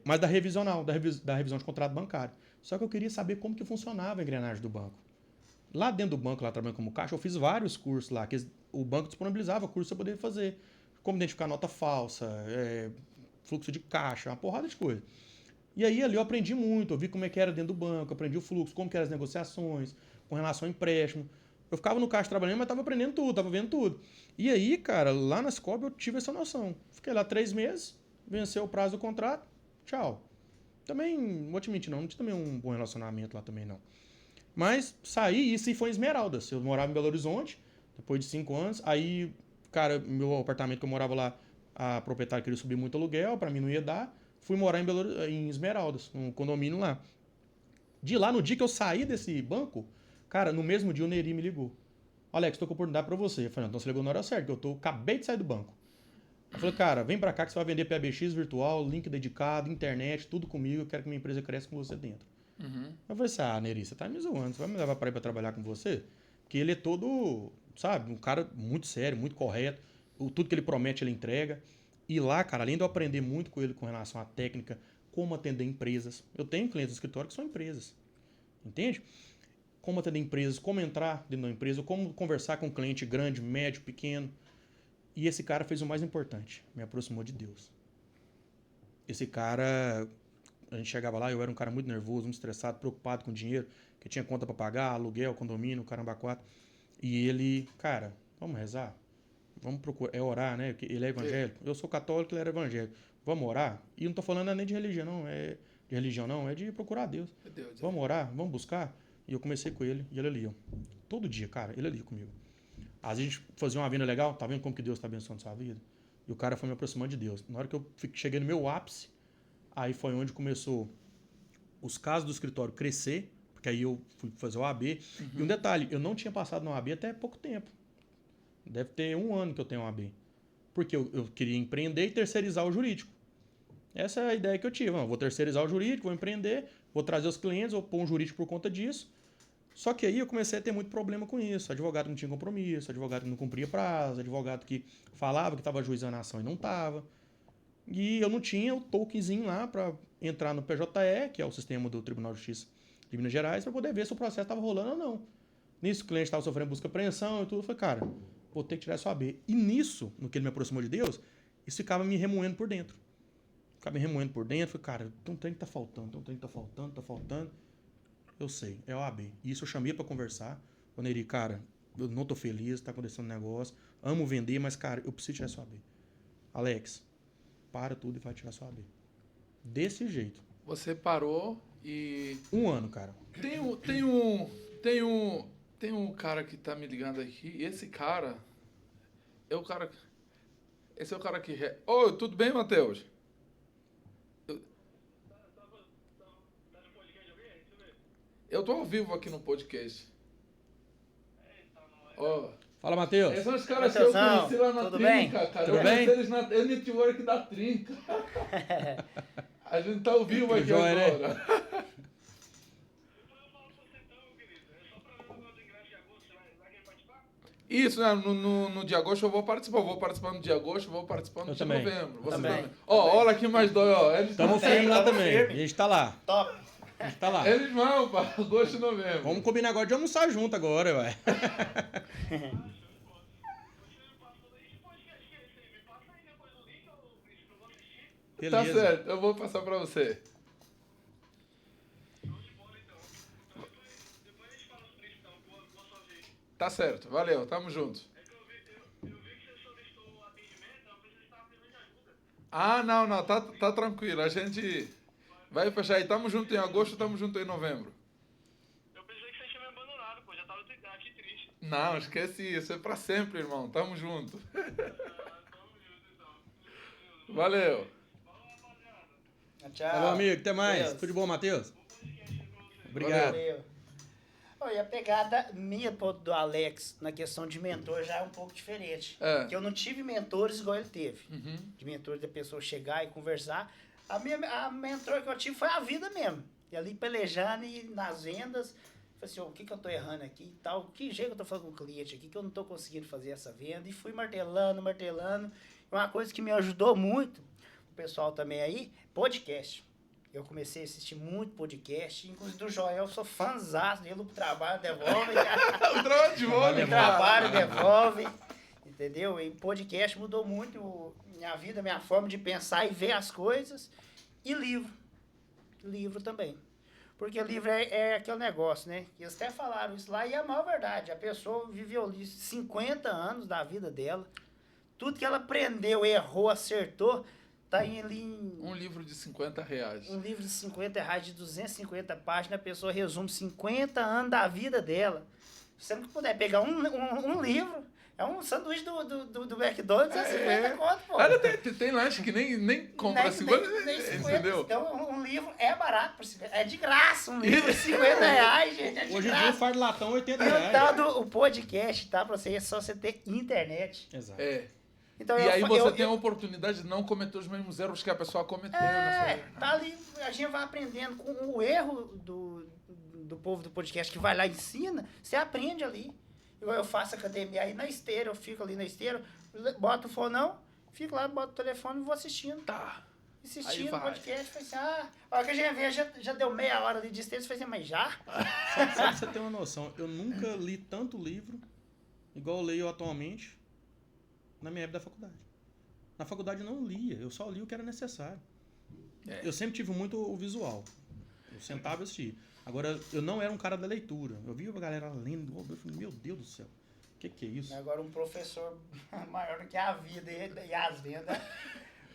Mas da revisional, da revisão de contrato bancário. Só que eu queria saber como que funcionava a engrenagem do banco. Lá dentro do banco, lá trabalhando como caixa, eu fiz vários cursos lá, que o banco disponibilizava cursos para poder fazer. Como identificar nota falsa, fluxo de caixa, uma porrada de coisa. E aí ali eu aprendi muito, eu vi como é que era dentro do banco, aprendi o fluxo, como que eram as negociações, com relação ao empréstimo. Eu ficava no caixa trabalhando, mas estava aprendendo tudo, estava vendo tudo. E aí, cara, lá na Cicobi eu tive essa noção. Fiquei lá 3 meses, venceu o prazo do contrato, tchau. Também, não vou te mentir não tinha também um bom relacionamento lá também não. Mas saí, isso foi em Esmeraldas. Eu morava em Belo Horizonte, depois de 5 anos. Aí, cara, meu apartamento que eu morava lá A proprietária queria subir muito aluguel, para mim não ia dar. Fui morar em Esmeraldas, um condomínio lá. De lá, no dia que eu saí desse banco, cara, no mesmo dia o Neri me ligou. Alex, tô com oportunidade pra você. Eu falei, então você ligou na hora certa, que acabei de sair do banco. Eu falei, cara, vem pra cá que você vai vender PABX virtual, link dedicado, internet, tudo comigo, eu quero que minha empresa cresça com você dentro. Eu falei assim, Neri, você tá me zoando, você vai me levar pra ir pra trabalhar com você? Porque ele é todo, sabe, um cara muito sério, muito correto, tudo que ele promete ele entrega. E lá, cara, além de eu aprender muito com ele com relação à técnica, como atender empresas. Eu tenho clientes do escritório que são empresas, entende? Como atender empresas, como entrar dentro da empresa, como conversar com um cliente grande, médio, pequeno. E esse cara fez o mais importante, me aproximou de Deus. Esse cara, a gente chegava lá, eu era um cara muito nervoso, muito estressado, preocupado com dinheiro, que tinha conta para pagar, aluguel, condomínio, caramba, quatro. E ele, cara, vamos rezar? Vamos procurar, orar, né? Ele é evangélico. Eu sou católico, ele era evangélico. Vamos orar? E não tô falando nem de religião, não, é de procurar Deus. Vamos orar, vamos buscar. E eu comecei com ele, e ele ali, ó. Todo dia, cara, ele ali comigo. Às vezes a gente fazia uma venda legal, tá vendo como que Deus tá abençoando a sua vida? E o cara foi me aproximando de Deus. Na hora que eu cheguei no meu ápice, aí foi onde começou os casos do escritório crescer, porque aí eu fui fazer o AB. E um detalhe, eu não tinha passado no AB até pouco tempo. Deve ter 1 ano que eu tenho um AB. Porque eu queria empreender e terceirizar o jurídico. Essa é a ideia que eu tive. Vou terceirizar o jurídico, vou empreender, vou trazer os clientes, vou pôr um jurídico por conta disso. Só que aí eu comecei a ter muito problema com isso. Advogado não tinha compromisso, advogado que não cumpria prazo, advogado que falava que estava ajuizando a ação e não estava. E eu não tinha o tokenzinho lá para entrar no PJE, que é o sistema do Tribunal de Justiça de Minas Gerais, para poder ver se o processo estava rolando ou não. Nisso o cliente estava sofrendo busca e apreensão e tudo. Eu falei, cara, vou ter que tirar essa AB. E nisso, no que ele me aproximou de Deus, isso ficava me remoendo por dentro. Ficava me remoendo por dentro. Falei, cara, tem um trem que tá faltando. Eu sei, é o AB. E isso eu chamei pra conversar. O Neri, cara, eu não tô feliz, tá acontecendo um negócio. Amo vender, mas, cara, eu preciso tirar sua AB. Alex, para tudo e vai tirar sua AB. Desse jeito. Você parou e... 1 ano, cara. Tem um cara que tá me ligando aqui, e esse cara é o cara... Esse é o cara que... Oi, tudo bem, Matheus? Eu tô ao vivo aqui no podcast. Ó. Fala, Matheus. Esses são os caras que eu conheci lá na tudo Trinca, bem? cara. Tudo eu bem? conheci eles na network da Trinca. A gente tá ao vivo aqui Joia, agora. né? Isso, né? No de agosto eu vou participar. Eu vou participar no de agosto, vou participar no Eu de também. novembro. Você Também. Ó, olha aqui mais dois, ó. Eles Estamos tão- firme lá tamo também. firme. A gente tá lá. Top. A gente tá lá. Eles vão, pá. Agosto e novembro. Vamos combinar agora de almoçar junto agora, ué. Tá Beleza. certo, eu vou passar pra você. Tá certo, valeu, tamo junto. Ah, não, tá tranquilo. A gente vai fechar aí. Tamo junto em agosto, tamo junto em novembro. Eu pensei que você tinha me abandonado, pô. Já tava aqui triste. Não, esquece isso. É pra sempre, irmão. Tamo junto. Valeu. Tchau. Falou, amigo. Até mais. Deus. Tudo de bom, Matheus? Obrigado. Valeu. E a pegada minha do Alex na questão de mentor já é um pouco diferente. É. Porque eu não tive mentores igual ele teve. Uhum. De mentor da pessoa chegar e conversar. A mentor que eu tive foi a vida mesmo. E ali pelejando e nas vendas. Falei assim, o que eu tô errando aqui e tal? Que jeito eu tô falando com o cliente aqui que eu não tô conseguindo fazer essa venda? E fui martelando. Uma coisa que me ajudou muito, o pessoal também aí, podcast. Eu comecei a assistir muito podcast, inclusive do Joel, eu sou fãzaço dele, o trabalho devolve. O trabalho de volta, O trabalho devolve, entendeu? E podcast mudou muito minha vida, minha forma de pensar e ver as coisas. E livro também. Porque livro é aquele negócio, né? E eles até falaram isso lá, e é a maior verdade. A pessoa viveu 50 anos da vida dela, tudo que ela aprendeu, errou, acertou, tá ali em... Um livro de R$50. Um livro de R$50, de 250 páginas, a pessoa resume 50 anos da vida dela. Se você não puder pegar um livro, É um sanduíche do McDonald's, é 50 conto, pô. Olha, tem lanche que nem compra 50, nem 50. entendeu? Então, um livro é barato, é de graça. Um livro, R$50, gente, é de Hoje em dia graça. o fardo de latão é 80 E o reais. tal o podcast, tá? Pra você, é só você ter internet. Exato. É. Então, E aí você tem a oportunidade de não cometer os mesmos erros que a pessoa cometeu. tá ali, a gente vai aprendendo com o erro do povo do podcast que vai lá e ensina, você aprende ali. Igual eu faço academia aí na esteira, eu fico ali na esteira, boto o fonão, fico lá, boto o telefone e vou assistindo. Tá. Assistindo Aí o vai. podcast, falei assim, a hora que a gente vê, já deu meia hora ali de esteira, eu falei assim, mas já? Só pra você ter uma noção, eu nunca li tanto livro, igual eu leio atualmente, na minha época da faculdade. Na faculdade eu não lia, eu só li o que era necessário. É. Eu sempre tive muito o visual. Eu sentava e assistia. Agora, eu não era um cara da leitura. Eu via a galera lendo, eu falei, meu Deus do céu, o que é isso? Agora um professor maior do que a vida e as vendas.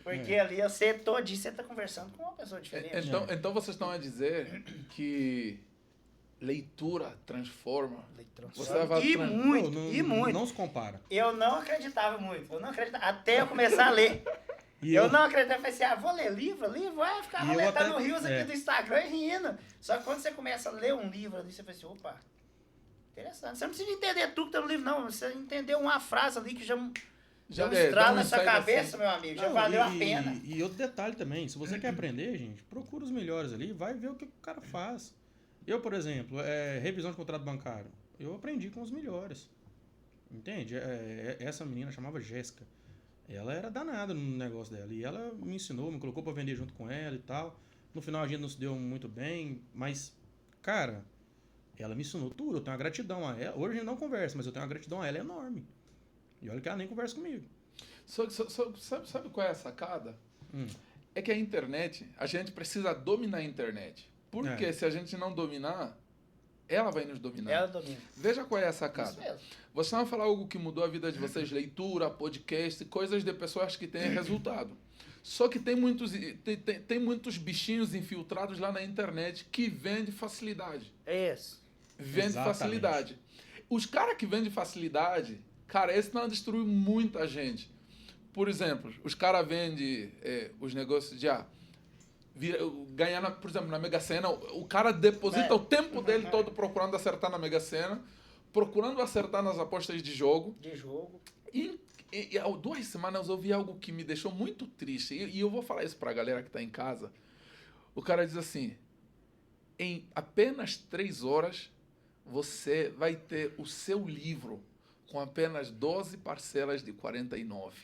Porque ali você todinho, você tá conversando com uma pessoa diferente. Então vocês estão a dizer que leitura transforma. Você vai E trans- muito, Não, e muito. Não se compara. Eu não acreditava muito, até eu começar a ler. E eu não acreditava, eu falei assim, vou ler livro, ficar E eu roletando até- rios aqui é. do Instagram e rindo. Só que quando você começa a ler um livro ali, você fala assim, opa, interessante. Você não precisa entender tudo que tá no livro, não. Você entendeu uma frase ali que já dá estrala um na sua insight cabeça, assim. meu amigo, já Não, valeu a pena. E outro detalhe também, se você quer aprender, gente, procura os melhores ali, vai ver o que o cara faz. Eu, por exemplo, revisão de contrato bancário, eu aprendi com os melhores. Entende? Essa menina chamava Jéssica. Ela era danada no negócio dela. E ela me ensinou, me colocou pra vender junto com ela e tal. No final a gente não se deu muito bem, mas, cara, ela me ensinou tudo. Eu tenho uma gratidão a ela. Hoje a gente não conversa, mas eu tenho uma gratidão a ela enorme. E olha que ela nem conversa comigo. Sabe qual é a sacada? É que a internet, a gente precisa dominar a internet. Porque se a gente não dominar, ela vai nos dominar. Ela domina. Veja qual é a Isso sacada. mesmo. Você vai falar algo que mudou a vida de vocês, leitura, podcast, coisas de pessoas que têm resultado. Só que tem muitos bichinhos infiltrados lá na internet que vendem facilidade. Isso. Vende Exatamente. facilidade. Os caras que vendem facilidade, cara, esse não destrui muita gente. Por exemplo, os caras vendem os negócios de ganhar, por exemplo, na Mega Sena, o cara deposita o tempo dele todo procurando acertar na Mega Sena, procurando acertar nas apostas de jogo. De jogo. E há 2 semanas eu ouvi algo que me deixou muito triste. E eu vou falar isso pra galera que tá em casa. O cara diz assim: em apenas 3 horas você vai ter o seu livro com apenas 12 parcelas de 49.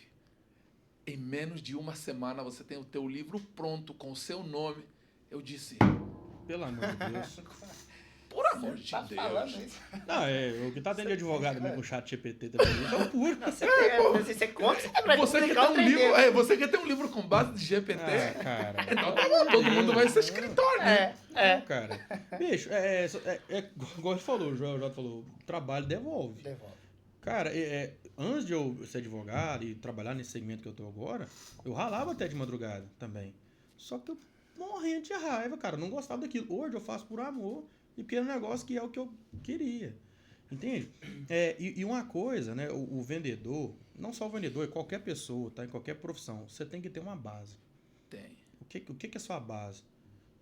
Em menos de 1 semana você tem o teu livro pronto com o seu nome. Eu disse, Pelo amor de Deus. por amor de Tá falando Deus. isso? Não, o que tá dentro de advogado mesmo com o chat GPT também, é o puro. Você conta, você vai Você quer ter explicar um livro, você quer ter um livro com base de GPT? Ah, cara. Então tá bom, todo mundo vai ser escritor, né? Cara, bicho, igual ele falou, o Jota falou, o trabalho devolve. Devolve. Cara, antes de eu ser advogado e trabalhar nesse segmento que eu tô agora, eu ralava até de madrugada também. Só que eu morrendo de raiva, cara, eu não gostava daquilo. Hoje eu faço por amor e porque é um negócio que é o que eu queria. Entende? E uma coisa, né, o vendedor, não só o vendedor, é qualquer pessoa, tá? Em qualquer profissão, você tem que ter uma base. Tem. O que é sua base?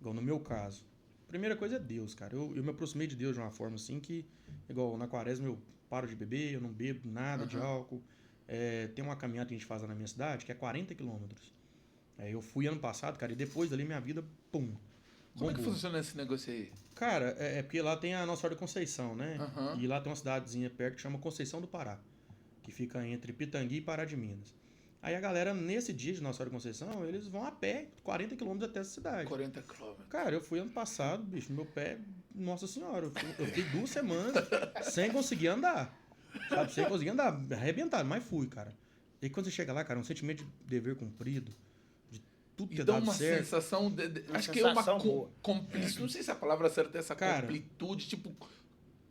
Igual no meu caso. Primeira coisa é Deus, cara. Eu me aproximei de Deus de uma forma assim que, igual na quaresma eu paro de beber, eu não bebo nada de álcool. Tem uma caminhada que a gente faz lá na minha cidade que é 40 quilômetros. Eu fui ano passado, cara, e depois dali minha vida, pum. Como é que bombou. funciona esse negócio aí? Cara, porque lá tem a Nossa Senhora da Conceição, né? Aham. E lá tem uma cidadezinha perto que chama Conceição do Pará, que fica entre Pitangui e Pará de Minas. Aí a galera, nesse dia de Nossa Senhora da Conceição, eles vão a pé, 40 quilômetros até essa cidade. 40 quilômetros. Cara, eu fui ano passado, bicho, meu pé, nossa senhora, eu fiquei 2 semanas sem conseguir andar. Sabe, sem conseguir andar, arrebentado, mas fui, cara. E quando você chega lá, cara, um sentimento de dever cumprido, de tudo E ter dá dado uma certo. sensação Uma acho que é uma sensação boa. não sei se a palavra certa é essa Cara, completude, tipo,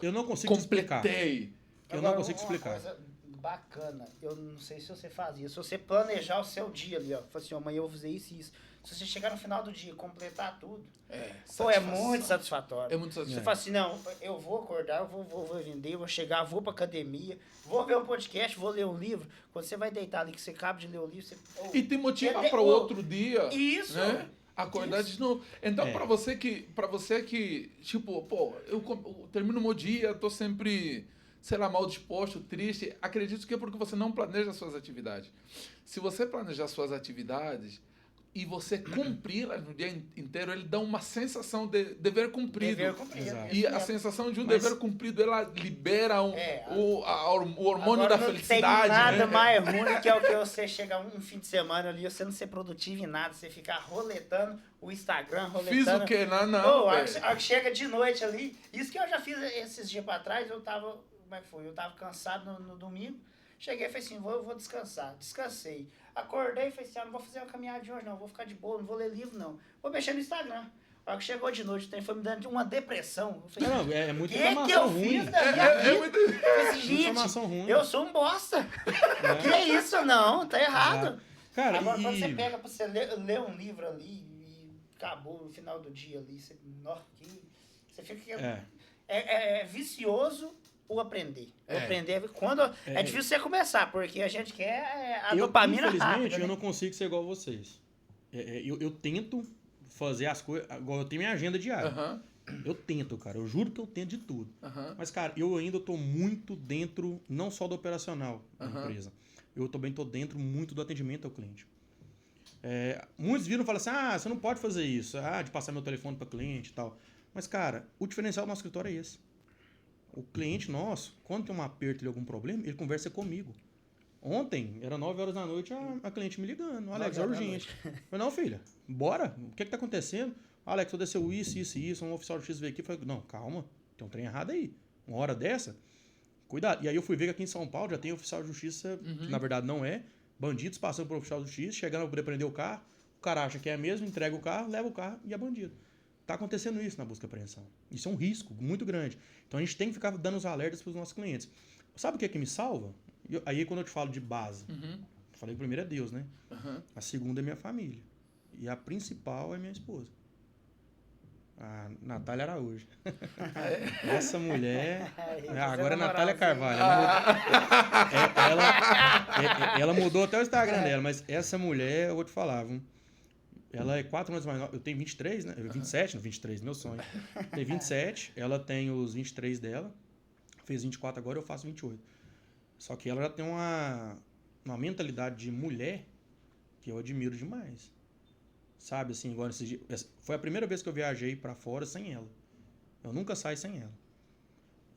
Eu não consigo te explicar. completei. Eu Agora, não consigo te uma explicar. coisa bacana, eu não sei se você fazia, se você planejar o seu dia ali, ó, falar assim, ó, amanhã eu vou fazer isso e isso. Se você chegar no final do dia e completar tudo, é satisfação. muito satisfatório. É muito Você satisfatório. fala assim, não, eu vou acordar, eu vou vender, vou chegar, vou pra academia, vou ver um podcast, vou ler um livro. Quando você vai deitar ali, que você acaba de ler o livro, você... E te motiva Ele- para o outro dia. Isso. Né? Acordar de novo. Então, para você que, tipo, pô, eu termino o meu dia, tô sempre, sei lá, mal disposto, triste, acredito que é porque você não planeja as suas atividades. Se você planejar suas atividades e você cumpri-las no dia inteiro, ele dá uma sensação de dever cumprido. Dever cumprido. Exato. E a sensação de um Mas- dever cumprido, ela libera o hormônio Agora da não felicidade. tem nada né? mais ruim que é o que você chegar um fim de semana ali, você não ser produtivo em nada, você ficar roletando o Instagram, roletando... Fiz o quê? Não, Ô, a velho. hora que chega de noite ali, isso que eu já fiz esses dias pra trás, eu tava, como é que foi? Eu tava cansado no domingo, cheguei e falei assim, vou descansar. Descansei. Acordei e falei assim, não vou fazer uma caminhada de hoje não, vou ficar de boa, não vou ler livro não. Vou mexer no Instagram. A hora que chegou de noite, o trem foi me dando uma depressão. Eu falei, Não, é muita que eu informação ruim. fiz da minha vida? muito... Eu falei assim, gente, Informação ruim. eu sou um bosta. Que é isso? Não, tá errado. Cara, Agora, quando você e... pega pra você ler um livro ali e acabou no final do dia ali, você fica... É vicioso o aprender. O aprender quando... É difícil você começar, porque a gente quer a dopamina rápida. Infelizmente, eu né? não consigo ser igual a vocês. Eu tento fazer as coisas... Igual eu tenho minha agenda diária. Aham, Eu tento, cara. Eu juro que eu tento de tudo. aham. Mas, cara, eu ainda tô muito dentro, não só do operacional da empresa. Eu também tô dentro muito do atendimento ao cliente. Muitos viram e falam assim, você não pode fazer isso. De passar meu telefone para cliente e tal. Mas, cara, o diferencial do nosso escritório é esse. O cliente nosso, quando tem um aperto e algum problema, ele conversa comigo. Ontem, era 9 horas da noite, a cliente me ligando. Alex, é urgente. Eu falei, não, filha, bora. O que tá acontecendo? Alex, eu desceu isso. Um oficial de X veio aqui. Eu falei, não, calma, tem um trem errado aí. Uma hora dessa, cuidado. E aí eu fui ver que aqui em São Paulo já tem oficial de justiça, que na verdade não é. Bandidos passando por oficial de justiça, chegando a poder prender o carro. O cara acha que é mesmo, entrega o carro, leva o carro e é bandido. Tá acontecendo isso na busca e apreensão. Isso é um risco muito grande. Então a gente tem que ficar dando os alertas para os nossos clientes. Sabe o que é que me salva? Aí quando eu te falo de base, eu falei que o primeiro é Deus, né? A segunda é minha família. E a principal é minha esposa. A Natália Araújo. Essa mulher... Agora é Natália Carvalho. Ela mudou até o Instagram dela, mas essa mulher, eu vou te falar, viu? Ela é 4 anos mais nova. Eu tenho 23, né? 27, 23, meu sonho. Tem 27, ela tem os 23 dela. Fez 24 agora, eu faço 28. Só que ela já tem uma mentalidade de mulher que eu admiro demais. Sabe, assim, agora esses dias, foi a primeira vez que eu viajei pra fora sem ela. Eu nunca saio sem ela.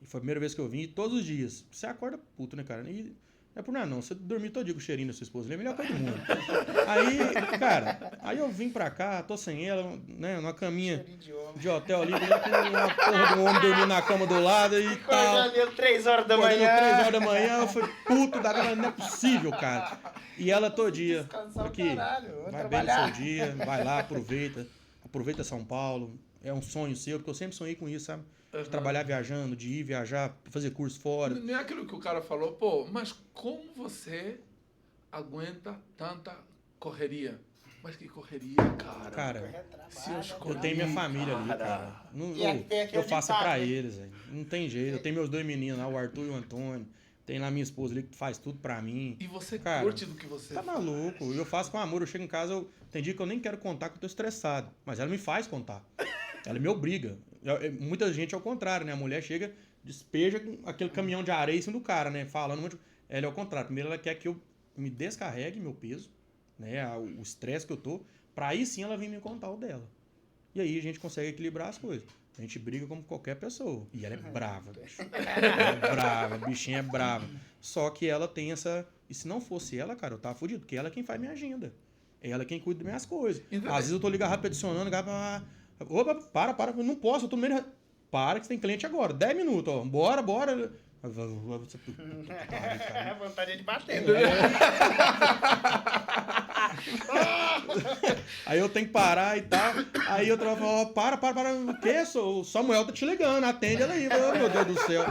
E foi a primeira vez que eu vim, e todos os dias. Você acorda puto, né, cara? E não é por nada, não. Você dormir todo dia com o cheirinho da sua esposa, ele é a melhor coisa do mundo. Aí, cara, eu vim pra cá, tô sem ela, né, numa caminha de hotel ali, com uma porra de um homem dormindo na cama do lado e tal. Acordando 3 horas da Acordando manhã. 3 horas da manhã, eu falei, puto da vida, não é possível, cara. E ela todo dia, Descansar o aqui, caralho, vou vai bem no trabalhar. seu dia, vai lá, aproveita São Paulo, é um sonho seu, porque eu sempre sonhei com isso, sabe? De trabalhar viajando, de ir viajar, fazer curso fora. Nem aquilo que o cara falou, pô, mas como você aguenta tanta correria? Mas que correria, cara. Cara, Se eu eu tenho minha família ali, cara. Não, E aqui tem aquele eu faço ditado, pra né? eles, velho. Não tem jeito. Eu tenho meus 2 meninos lá, o Arthur e o Antônio. Tem lá minha esposa ali que faz tudo pra mim. E você Cara, curte do que você Tá faz. maluco. Eu faço com amor. Eu chego em casa, tem dia que eu nem quero contar que eu tô estressado. Mas ela me faz contar. Ela me obriga. Muita gente é o contrário, né? A mulher chega, despeja aquele caminhão de areia em cima do cara, né? Falando muito. Ela é o contrário. Primeiro ela quer que eu me descarregue meu peso, né? O estresse que eu tô, pra aí sim ela vir me contar o dela. E aí a gente consegue equilibrar as coisas. A gente briga como qualquer pessoa. E ela é brava, bicho. Ela é brava, a bichinha é brava. Só que ela tem essa... E se não fosse ela, cara, eu tava fudido. Porque ela é quem faz minha agenda. É ela quem cuida das minhas coisas. Então, Às vezes eu tô ligado rápido, adicionando, ligado pra... Opa, para. Eu não posso, eu tô no meio... Para que você tem cliente agora. 10 minutos, ó. Bora. A vontade é de bater. Aí eu tenho que parar e tal. Aí eu falo, ó, para. O quê? O Samuel tá te ligando, atende ela aí. Oh, meu Deus do céu.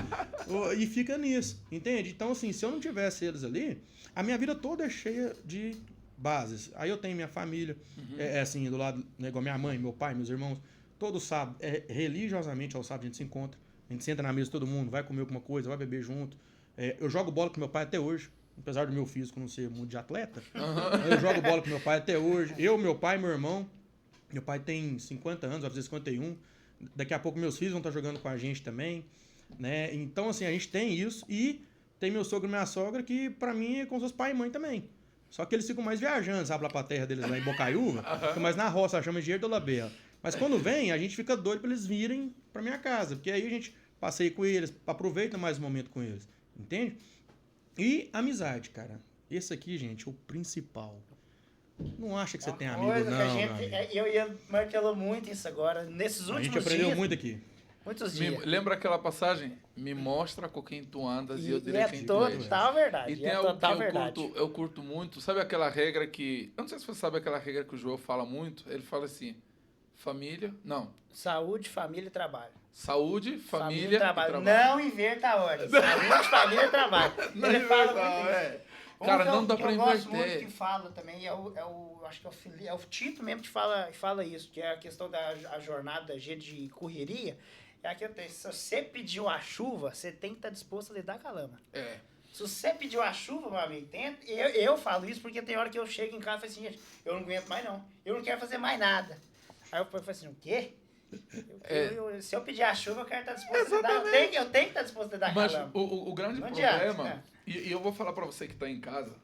E fica nisso, entende? Então, assim, se eu não tivesse eles ali, a minha vida toda é cheia de bases. Aí eu tenho minha família, assim, do lado, né, igual minha mãe, meu pai, meus irmãos, todo sábado, religiosamente ao sábado a gente se encontra, a gente senta na mesa todo mundo, vai comer alguma coisa, vai beber junto. Eu jogo bola com meu pai até hoje, apesar do meu físico não ser muito de atleta, eu jogo bola com meu pai até hoje. Eu, meu pai e meu irmão. Meu pai tem 50 anos, vai fazer 51. Daqui a pouco meus filhos vão estar jogando com a gente também, né? Então, assim, a gente tem isso. E tem meu sogro e minha sogra, que pra mim é como se fosse pai e mãe também. Só que eles ficam mais viajando, sabe, lá pra terra deles, lá em Bocaiúva. Fica mais na roça, chama Engenheiro da Labela. Mas quando vem, a gente fica doido pra eles virem pra minha casa. Porque aí a gente passeia com eles, aproveita mais o momento com eles. Entende? E amizade, cara. Esse aqui, gente, é o principal. Não acha que você tem amigo, Coisa que não, a meu gente, amigo. eu ia martelou muito isso agora, nesses A últimos gente aprendeu dias. muito aqui. Muitos dias. Lembra aquela passagem? Me mostra com quem tu andas e eu E direi é quem tu és. total verdade. E tem é algo que total verdade. eu curto muito. Sabe aquela regra que... Eu não sei se você sabe aquela regra que o João fala muito. Ele fala assim, família... Não. Saúde, família e trabalho. Saúde, família e trabalho. Não inverta a ordem. Saúde, família e trabalho. Não Ele fala inverta, muito isso. é. Cara, não dá pra Eu gosto muito inverter. que fala também, acho que é o Tito mesmo que fala isso, que é a questão a jornada da gente de correria. É aquilo, se você pediu a chuva, você tem que estar disposto a lidar com a lama. É. Se você pediu a chuva, meu amigo, eu falo isso porque tem hora que eu chego em casa e falo assim, gente, eu não aguento mais não. Eu não quero fazer mais nada. Aí eu falo assim, o quê? Se eu pedir a chuva, eu quero estar disposto a lidar. Eu tenho que estar disposto a lidar com a Mas lama. o grande Não problema, adianta, e eu vou falar pra você que tá em casa,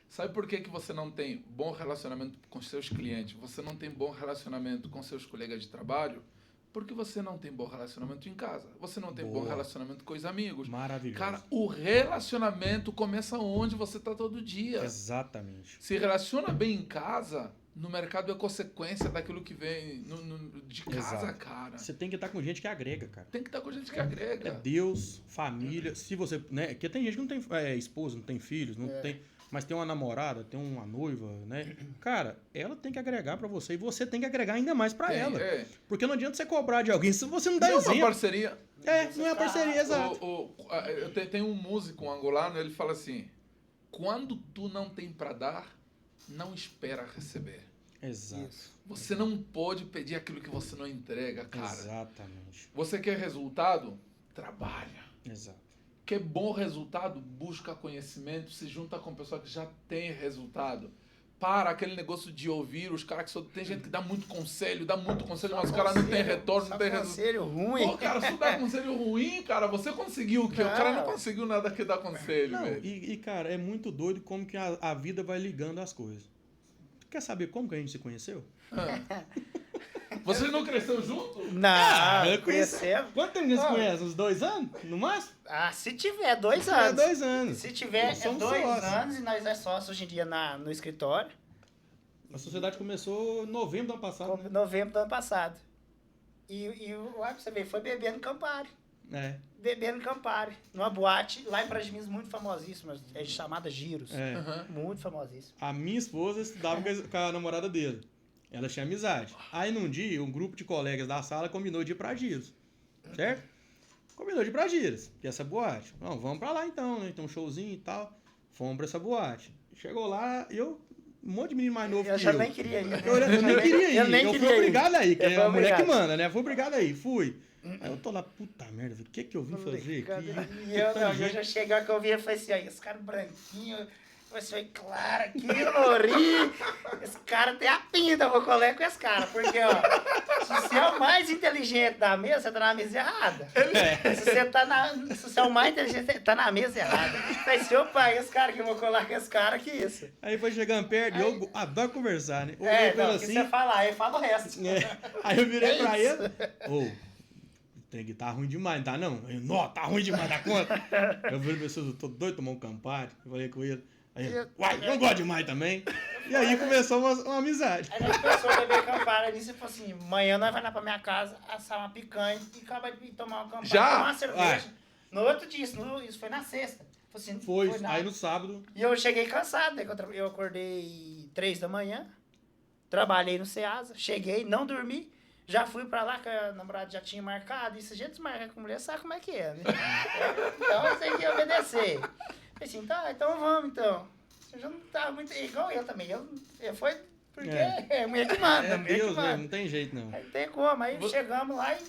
sabe por que você não tem bom relacionamento com seus clientes? Você não tem bom relacionamento com seus colegas de trabalho? Porque você não tem bom relacionamento em casa. Você não tem bom Boa. relacionamento com os amigos. Maravilhoso. Cara, o relacionamento começa onde você tá todo dia. Exatamente. Se relaciona bem em casa, no mercado é consequência daquilo que vem de casa, Exato. cara. Você tem que estar com gente que agrega, cara. Tem que estar com gente que É agrega. Deus, família. Se você, né? Porque tem gente que não tem esposa, não tem filhos, não tem, mas tem uma namorada, tem uma noiva, né? Cara, ela tem que agregar pra você e você tem que agregar ainda mais pra Tem, ela. é. Porque não adianta você cobrar de alguém se você não dá Não é uma exemplo. parceria. Não é parceria, exato. Tem um músico angolano, ele fala assim: quando tu não tem pra dar, não espera receber. Exato. Você não pode pedir aquilo que você não entrega, cara. Exatamente. Você quer resultado? Trabalha. Exato. Quer bom resultado? Busca conhecimento, se junta com pessoa que já tem resultado. Para aquele negócio de ouvir os caras que só... Tem gente que dá muito conselho, mas o cara não tem retorno, não tem resultado. Conselho ruim. Pô, cara, se tu dá conselho ruim, cara, você conseguiu o quê? O cara não conseguiu nada que dá conselho, Não, velho. cara, é muito doido como que a vida vai ligando as coisas. Tu quer saber como que a gente se conheceu? Vocês não cresceram junto? Não, eu conheci. conhecemos. Quanto tempo a gente se conhece? Uns 2 anos? No máximo? Se tiver 2 É anos. 2 anos. Se tiver Nós somos 2 sócios. anos e nós é sócios hoje em dia no escritório. A sociedade começou em novembro do ano passado. Em novembro do ano passado. E olha pra você ver, foi bebendo Campari. É. Bebendo Campari. Numa boate lá em Pragiminas muito famosíssima, chamada Giros. É. Aham. Muito famosíssima. A minha esposa estudava com a namorada dele. Ela tinha amizade. Aí num dia, um grupo de colegas da sala combinou de ir pra Giros. Certo? Combinou de ir pra Giros, que é essa boate. Não, vamos pra lá então, né? Tem um showzinho e tal. Fomos pra essa boate. Chegou lá, um monte de menino mais novo Eu que já eu. nem queria ir. Eu nem queria ir. Eu nem Eu queria fui ir. obrigado a ir, que Eu é fui a mulher que obrigado. manda, né? Eu fui obrigado a ir. Fui. Aí eu tô lá, puta merda, o que eu vim fazer aqui? E eu já cheguei que eu vi e falei assim, ó, esse cara branquinho, você foi claro aqui, Lori. Esse cara tem a pinta, eu vou colar com esse cara. Porque, ó, se você é o mais inteligente da mesa, você tá na mesa errada. Se você é o mais inteligente, você tá na mesa errada. Mas, seu pai, esse cara que eu vou colar com esse cara, que isso? Aí foi chegando perto e eu adoro conversar, né? Olhei pra Não, ele que assim. você fala, aí fala o resto. Aí eu virei É pra isso. ele. Tem que tá ruim demais, não tá não? Ele, não, tá ruim demais, dá conta. Eu falei, pessoal, eu tô doido de tomar um Campari. Eu falei com ele. Aí ele, uai, eu não gosto demais também. E aí começou uma amizade. Aí nós começamos a beber Campari nisso e falou assim, amanhã nós vamos lá pra minha casa, assar uma picanha e acabar de tomar uma Campari, Já? tomar uma cerveja. No outro dia, isso foi na sexta. Falei assim, Foi, nada. aí no sábado. E eu cheguei cansado, né? Que eu acordei 3 da manhã, trabalhei no Ceasa, cheguei, não dormi, já fui pra lá, que a namorada já tinha marcado, e se a gente desmarca com mulher, sabe como é que é, né? Então eu tenho que obedecer. Falei assim, tá, então vamos então. Eu já não tava muito... Igual eu também. Eu foi porque é mulher que manda. É mulher Deus que manda. mesmo, não tem jeito não. Aí tem como. Aí chegamos lá e...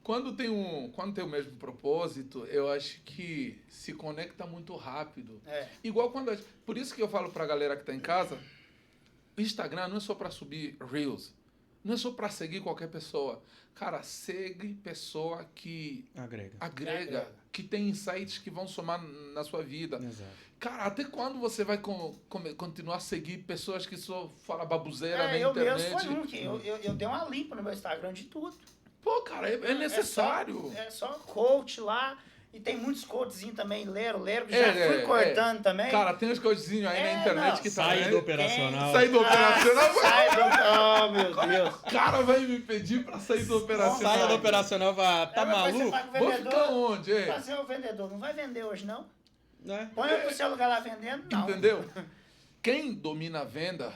Quando tem o mesmo propósito, eu acho que se conecta muito rápido. É. Igual quando... Por isso que eu falo pra galera que tá em casa, o Instagram não é só pra subir Reels. Não é só pra seguir qualquer pessoa. Cara, segue pessoa que Agrega. agrega, que tem insights que vão somar na sua vida. Exato. Cara, até quando você vai continuar a seguir pessoas que só falam babuzeira na eu internet? mesmo foi um que eu dei uma limpa no meu Instagram de tudo. Pô, cara, é necessário. É só coach lá. E tem muitos coachzinhos também, Lero, que já fui cortando também. Cara, tem uns coachzinhos aí na internet que tá... Sai do operacional. Sai do operacional. Sai do... Oh, meu Deus. O cara vai me pedir pra sair do operacional. Saia do operacional, tá maluco? Vou ficar onde, hein? Fazer o vendedor. Não vai vender hoje, não? Né? Põe eu pro seu lugar lá vendendo, não. Entendeu? Quem domina a venda,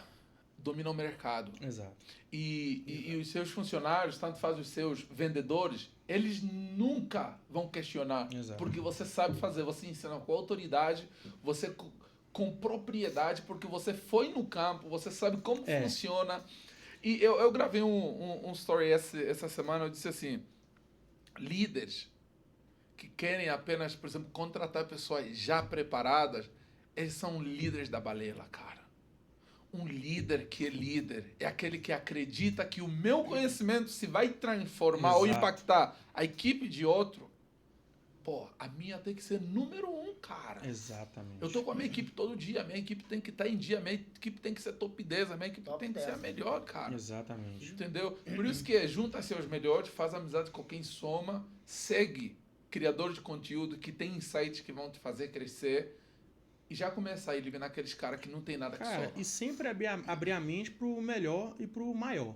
domina o mercado. Exato. E os seus funcionários, tanto faz os seus vendedores, eles nunca vão questionar. Exato. Porque você sabe fazer, você ensina com autoridade, você com propriedade, porque você foi no campo, você sabe como funciona. E eu gravei um story essa semana, eu disse assim, líderes que querem apenas, por exemplo, contratar pessoas já preparadas, eles são líderes da balela, cara. Um líder que é líder é aquele que acredita que o meu conhecimento se vai transformar ou Exato. impactar a equipe de outro. Pô, a minha tem que ser número 1, cara. Exatamente. Eu tô com a minha equipe todo dia, a minha equipe tem que estar em dia, a minha equipe tem que ser top 10, a minha equipe Top tem que 10. ser a melhor, cara. Exatamente. Entendeu? Por isso que junta-se aos melhores, faz amizade com quem soma, segue criadores de conteúdo que tem insights que vão te fazer crescer e já começa a eliminar aqueles caras que não tem nada que Cara, soma. e sempre abrir a mente pro melhor e pro maior.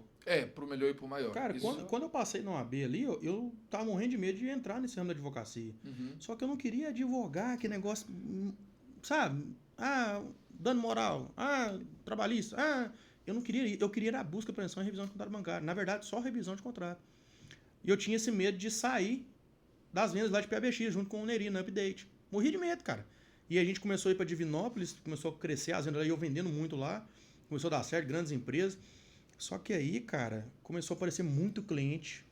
Pro melhor e pro maior. Cara, Isso. quando eu passei no AB ali, eu tava morrendo de medo de entrar nesse ramo da advocacia. Uhum. Só que eu não queria advogar, que negócio, sabe? Dano moral, trabalhista, eu não queria, eu queria a busca, apreensão e revisão de contrato bancário. Na verdade, só revisão de contrato. E eu tinha esse medo de sair das vendas lá de PABX, junto com o Neri, no update. Morri de medo, cara. E a gente começou a ir para Divinópolis, começou a crescer as vendas, eu vendendo muito lá, começou a dar certo, grandes empresas. Só que aí, cara, começou a aparecer muito cliente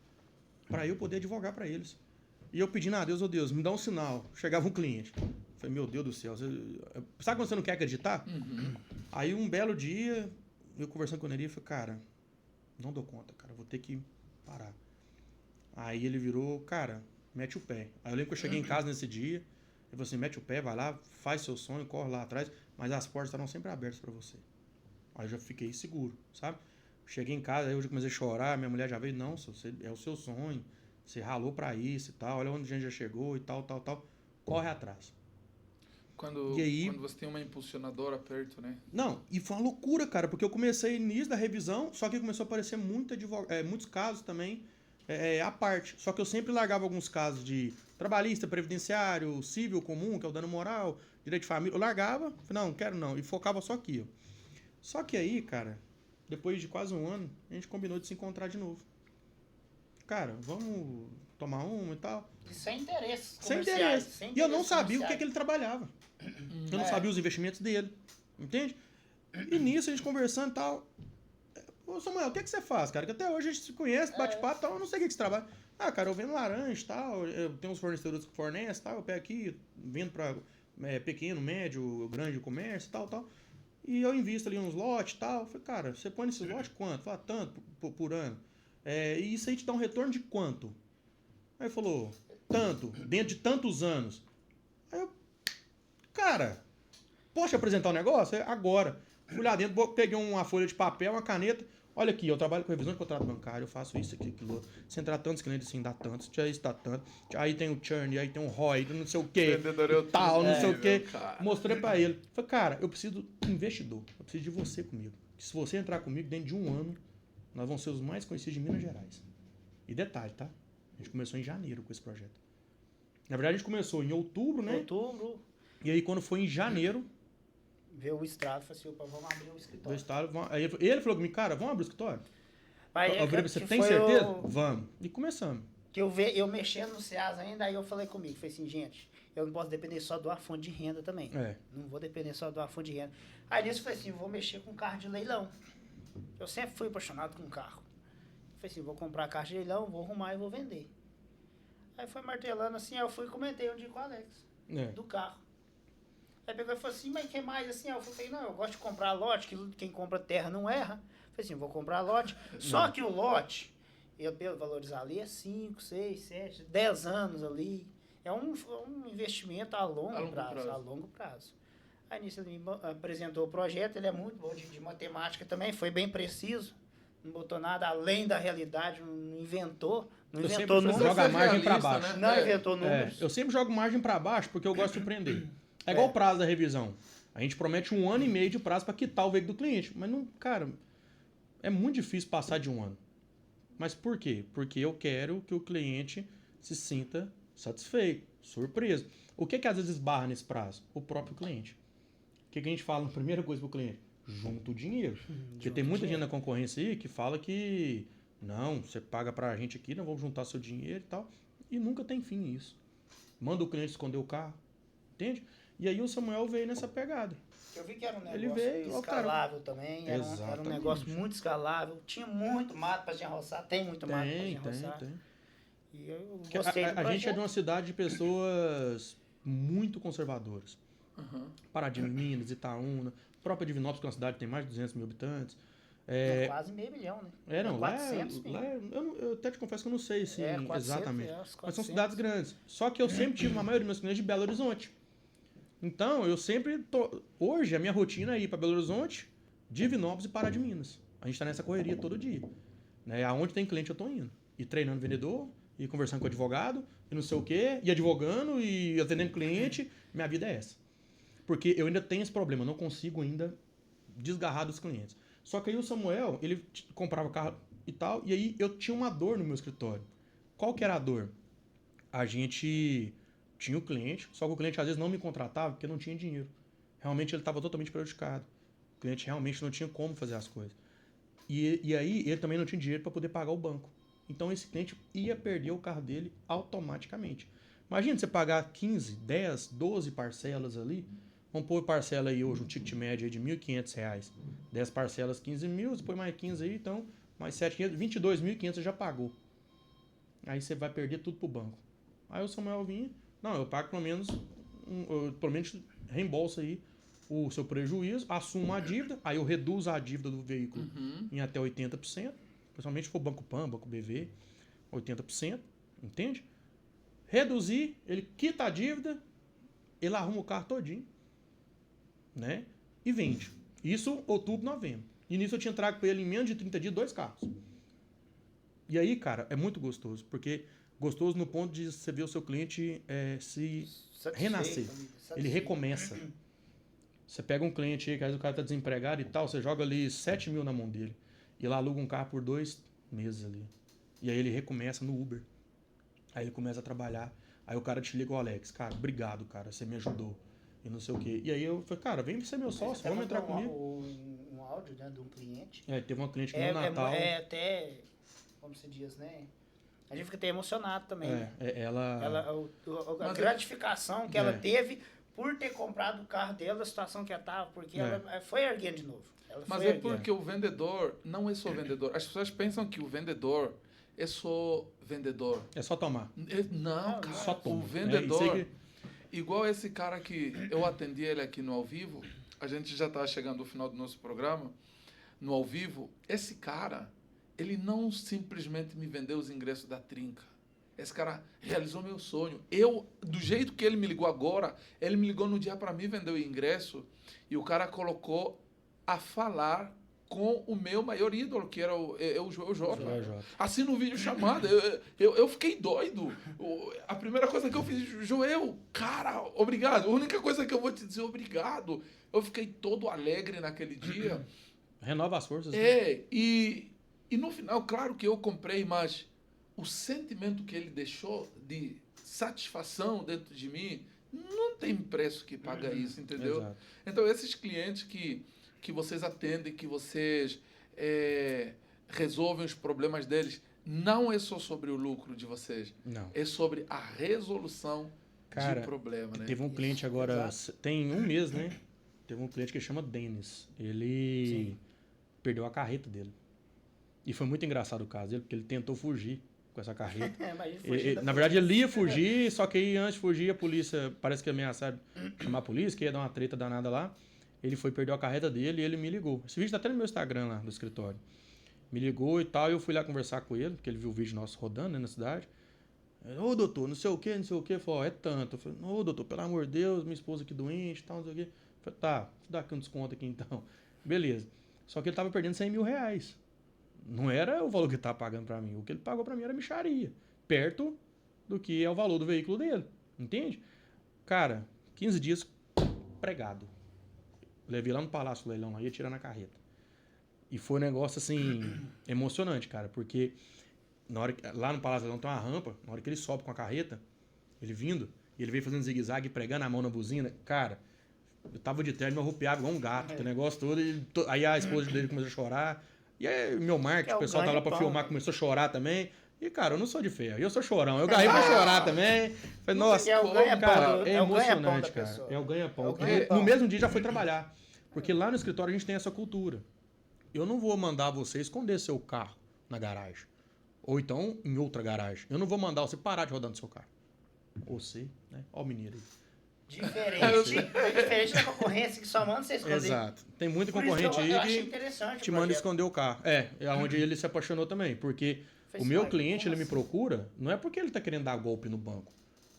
para eu poder advogar para eles. E eu pedindo a Deus, Deus, me dá um sinal. Chegava um cliente. Eu falei, meu Deus do céu, sabe quando você não quer acreditar? Uhum. Aí um belo dia, eu conversando com o Neri, eu falei, cara, não dou conta, cara, vou ter que parar. Aí ele virou, cara, mete o pé. Aí eu lembro que eu cheguei em casa nesse dia, ele falou assim, mete o pé, vai lá, faz seu sonho, corre lá atrás, mas as portas estarão sempre abertas para você. Aí eu já fiquei seguro, sabe? Cheguei em casa, aí eu já comecei a chorar, minha mulher já veio, não, é o seu sonho, você ralou para isso e tal, olha onde a gente já chegou e tal, corre atrás. Quando você tem uma impulsionadora perto, né? Não, e foi uma loucura, cara, porque eu comecei no início da revisão, só que começou a aparecer muitos casos também à parte. Só que eu sempre largava alguns casos de trabalhista, previdenciário, civil comum, que é o dano moral, direito de família. Eu largava, falei, não quero não, e focava só aqui, ó. Só que aí, cara, depois de quase um ano, a gente combinou de se encontrar de novo. Cara, vamos tomar uma e tal. Sem interesse. Sem interesse. E eu não sabia o que ele trabalhava. Eu não sabia os investimentos dele. Entende? E nisso, a gente conversando e tal. Ô, Samuel, o que você faz, cara? Que até hoje a gente se conhece, bate-papo e tal. Eu não sei o que você trabalha. Cara, eu vendo laranja e tal. Eu tenho uns fornecedores que fornecem e tal. Eu pego aqui, vendo pra pequeno, médio, grande comércio e tal. E eu invisto ali uns lotes e tal. Eu falei, cara, você põe nesses lotes quanto? Fala, tanto por ano. E isso aí te dá um retorno de quanto? Aí ele falou, tanto, dentro de tantos anos. Aí eu, cara, posso te apresentar um negócio? Agora. Fui lá dentro, peguei uma folha de papel, uma caneta. Olha aqui, eu trabalho com revisão de contrato bancário, eu faço isso aqui, aquilo. Se entrar tantos clientes assim, dá tantos. Isso dá tanto. Aí tem o churn, aí tem o ROI, não sei o quê. Tal, não sei o quê. Mostrei pra ele. Falei, cara, eu preciso de investidor. Eu preciso de você comigo. Se você entrar comigo, dentro de um ano, nós vamos ser os mais conhecidos de Minas Gerais. E detalhe, tá? A gente começou em janeiro com esse projeto. Na verdade, a gente começou em outubro, né? Outubro. E aí, quando foi em janeiro... Veio o estrado, falou assim, opa, vamos abrir o escritório. Do estado, aí ele falou comigo, cara, vamos abrir o escritório? Aí, Eu falei, você tem certeza? Vamos. E começamos. Que eu mexendo no Ceasa ainda, aí eu falei comigo, falei assim, gente, eu não posso depender só de uma fonte de renda também. Não vou depender só de uma fonte de renda. Aí nisso eu falei assim, vou mexer com carro de leilão. Eu sempre fui apaixonado com carro. Eu falei assim, vou comprar carro de leilão, vou arrumar e vou vender. Aí foi martelando assim, aí eu fui e comentei um dia com o Alex, do carro. Aí pegou e falou assim, mas que mais assim? Aí eu falei, não, eu gosto de comprar lote, que quem compra terra não erra. Eu falei assim, vou comprar lote. Só que o lote, eu pelo valorizar ali, é 5, 6, 7, 10 anos ali. É um investimento a longo prazo. Aí nisso ele me apresentou o projeto, ele é muito bom de matemática também, foi bem preciso. Não botou nada além da realidade, não inventou. Não inventou números. Joga a margem para baixo. Né? Não inventou números. Eu sempre jogo margem para baixo porque eu gosto de surpreender. É igual o prazo da revisão. A gente promete 1 ano e meio de prazo para quitar o veículo do cliente. Mas, não, cara, é muito difícil passar de 1 ano. Mas por quê? Porque eu quero que o cliente se sinta satisfeito, surpreso. O que às vezes esbarra nesse prazo? O próprio cliente. O que a gente fala na primeira coisa para o cliente? Junta o dinheiro. Porque tem muita gente na concorrência aí que fala que não, você paga pra gente aqui, nós vamos juntar seu dinheiro e tal. E nunca tem fim isso. Manda o cliente esconder o carro. Entende? E aí o Samuel veio nessa pegada. Eu vi que era um negócio Ele veio, escalável também. Era um negócio muito escalável. Tinha muito mato pra gente roçar. Tem muito mato pra gente roçar. Tem. E eu gostei do a gente é de uma cidade de pessoas muito conservadoras. Paraty, Minas, Itaúna, própria Divinópolis, que é uma cidade que tem mais de 200 mil habitantes. Quase meio milhão, né? Não, 400 mil. Eu até te confesso que eu não sei assim, 400, exatamente. 400. Mas são cidades grandes. Só que eu sempre tive uma maioria dos meus clientes de Belo Horizonte. Então, eu sempre hoje, a minha rotina é ir para Belo Horizonte, Divinópolis e Pará de Minas. A gente está nessa correria todo dia. Né? Aonde tem cliente, eu tô indo. E treinando vendedor, e conversando com o advogado, e não sei o quê, e advogando, e atendendo cliente. Minha vida é essa. Porque eu ainda tenho esse problema, eu não consigo ainda desgarrar dos clientes. Só que aí o Samuel, ele comprava carro e tal, e aí eu tinha uma dor no meu escritório. Qual que era a dor? A gente tinha o cliente, só que o cliente às vezes não me contratava porque não tinha dinheiro. Realmente ele estava totalmente prejudicado. O cliente realmente não tinha como fazer as coisas. E aí ele também não tinha dinheiro para poder pagar o banco. Então esse cliente ia perder o carro dele automaticamente. Imagina você pagar 15, 10, 12 parcelas ali. Vamos pôr parcela aí hoje, um ticket médio aí de R$ 1.500. 10 parcelas, 15 mil, depois mais 15 aí, então mais 7.500, 22.500 você já pagou. Aí você vai perder tudo pro banco. Aí o Samuel vinha, não, eu pago pelo menos reembolso aí o seu prejuízo, assumo a dívida, aí eu reduzo a dívida do veículo em até 80%, principalmente se for Banco Pan, Banco BV, 80%, entende? Reduzir, ele quita a dívida, ele arruma o carro todinho, né? E vende. Isso outubro, novembro. E nisso eu tinha trago para ele em menos de 30 dias 2 carros. E aí, cara, é muito gostoso, porque gostoso no ponto de você ver o seu cliente se renascer. Ele recomeça. Você pega um cliente aí, que às vezes o cara tá desempregado e tal, você joga ali 7 mil na mão dele. E lá aluga um carro por 2 meses ali. E aí ele recomeça no Uber. Aí ele começa a trabalhar. Aí o cara te liga, Alex, cara, obrigado, cara, você me ajudou. E não sei o quê. E aí eu falei, cara, vem ser meu sócio, vamos entrar comigo. Um áudio, né, de um cliente. Teve uma cliente que no Natal... até, como se diz, né? A gente fica até emocionado também. A gratificação que ela teve por ter comprado o carro dela, a situação que ela estava, porque ela foi erguendo de novo. Mas é porque o vendedor não é só vendedor. As pessoas pensam que o vendedor é só vendedor. É só tomar. Não, cara. Só toma. O vendedor... Igual esse cara que eu atendi ele aqui no ao vivo, a gente já está chegando ao final do nosso programa, no ao vivo, esse cara, ele não simplesmente me vendeu os ingressos da Trinca. Esse cara realizou meu sonho. Do jeito que ele me ligou agora, ele me ligou no dia para mim vender o ingresso e o cara colocou a falar com o meu maior ídolo, que era o Joel J. Assim no vídeo chamada, eu fiquei doido. A primeira coisa que eu fiz, Joel, cara, obrigado. A única coisa que eu vou te dizer, obrigado. Eu fiquei todo alegre naquele dia. Renova as forças. E no final, claro que eu comprei, mas o sentimento que ele deixou de satisfação dentro de mim, não tem preço que paga isso, entendeu? Exato. Então, esses clientes que vocês atendem, que vocês resolvem os problemas deles, não é só sobre o lucro de vocês. Não. É sobre a resolução Cara, de problema, né? teve um cliente agora, tem um mês, né? Teve um cliente que chama Denis. Ele perdeu a carreta dele. E foi muito engraçado o caso dele, porque ele tentou fugir com essa carreta. Imagina fugir da Na verdade, ele polícia. ia fugir, só que aí antes de fugir, a polícia, parece que ameaçaram chamar a polícia, que ia dar uma treta danada lá. Ele foi, perdeu a carreta dele e ele me ligou. Esse vídeo tá até no meu Instagram lá, do escritório. Me ligou e tal, e eu fui lá conversar com ele, porque ele viu o vídeo nosso rodando, né, na cidade. Ô, doutor, não sei o que, não sei o que. Falou, é tanto. Eu falei, ô, doutor, pelo amor de Deus, minha esposa aqui doente e tal, não sei o que. Eu falei, tá, vou dar aqui um desconto aqui então. Beleza. Só que ele tava perdendo 100 mil reais. Não era o valor que ele tava pagando pra mim. O que ele pagou pra mim era mixaria. Perto do que é o valor do veículo dele. Entende? Cara, 15 dias pregado. Levei lá no Palácio do Leilão, lá, ia tirar na carreta. E foi um negócio, assim, emocionante, cara. Porque na hora lá no Palácio do Leilão tem uma rampa. Na hora que ele sobe com a carreta, ele vindo, e ele veio fazendo zigue-zague, pregando a mão na buzina. Cara, eu tava de terno, me arrupiava igual um gato. Que negócio todo. Aí a esposa dele começou a chorar. E aí meu marketing, o pessoal tava lá pra filmar, começou a chorar também. E, cara, eu não sou de ferro, eu sou chorão. Eu garrei pra chorar também. Falei, nossa, cara, é emocionante, cara. É o ganha-pão. No mesmo dia já foi trabalhar. Porque lá no escritório a gente tem essa cultura. Eu não vou mandar você esconder seu carro na garagem. Ou então em outra garagem. Eu não vou mandar você parar de rodar no seu carro. Ou você, né? Ó o mineiro aí. Diferente da concorrência que só manda você esconder. Exato. Tem muita Por isso concorrente eu aí acho interessante que o manda projeto. esconder o carro. É onde ele se apaixonou também. Porque o meu cliente, ele me procura, não é porque ele tá querendo dar golpe no banco.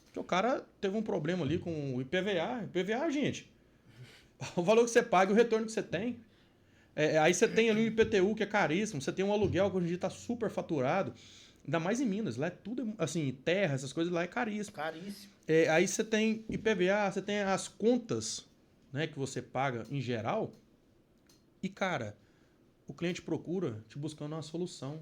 Porque o cara teve um problema ali com o IPVA. IPVA, gente, o valor que você paga e o retorno que você tem. Aí você tem ali o IPTU, que é caríssimo. Você tem um aluguel que hoje em dia tá super faturado. Ainda mais em Minas. Lá é tudo, assim, terra, essas coisas lá é caríssimo. Caríssimo. Aí você tem IPVA, você tem as contas, né, que você paga em geral. E, cara, o cliente procura te buscando uma solução,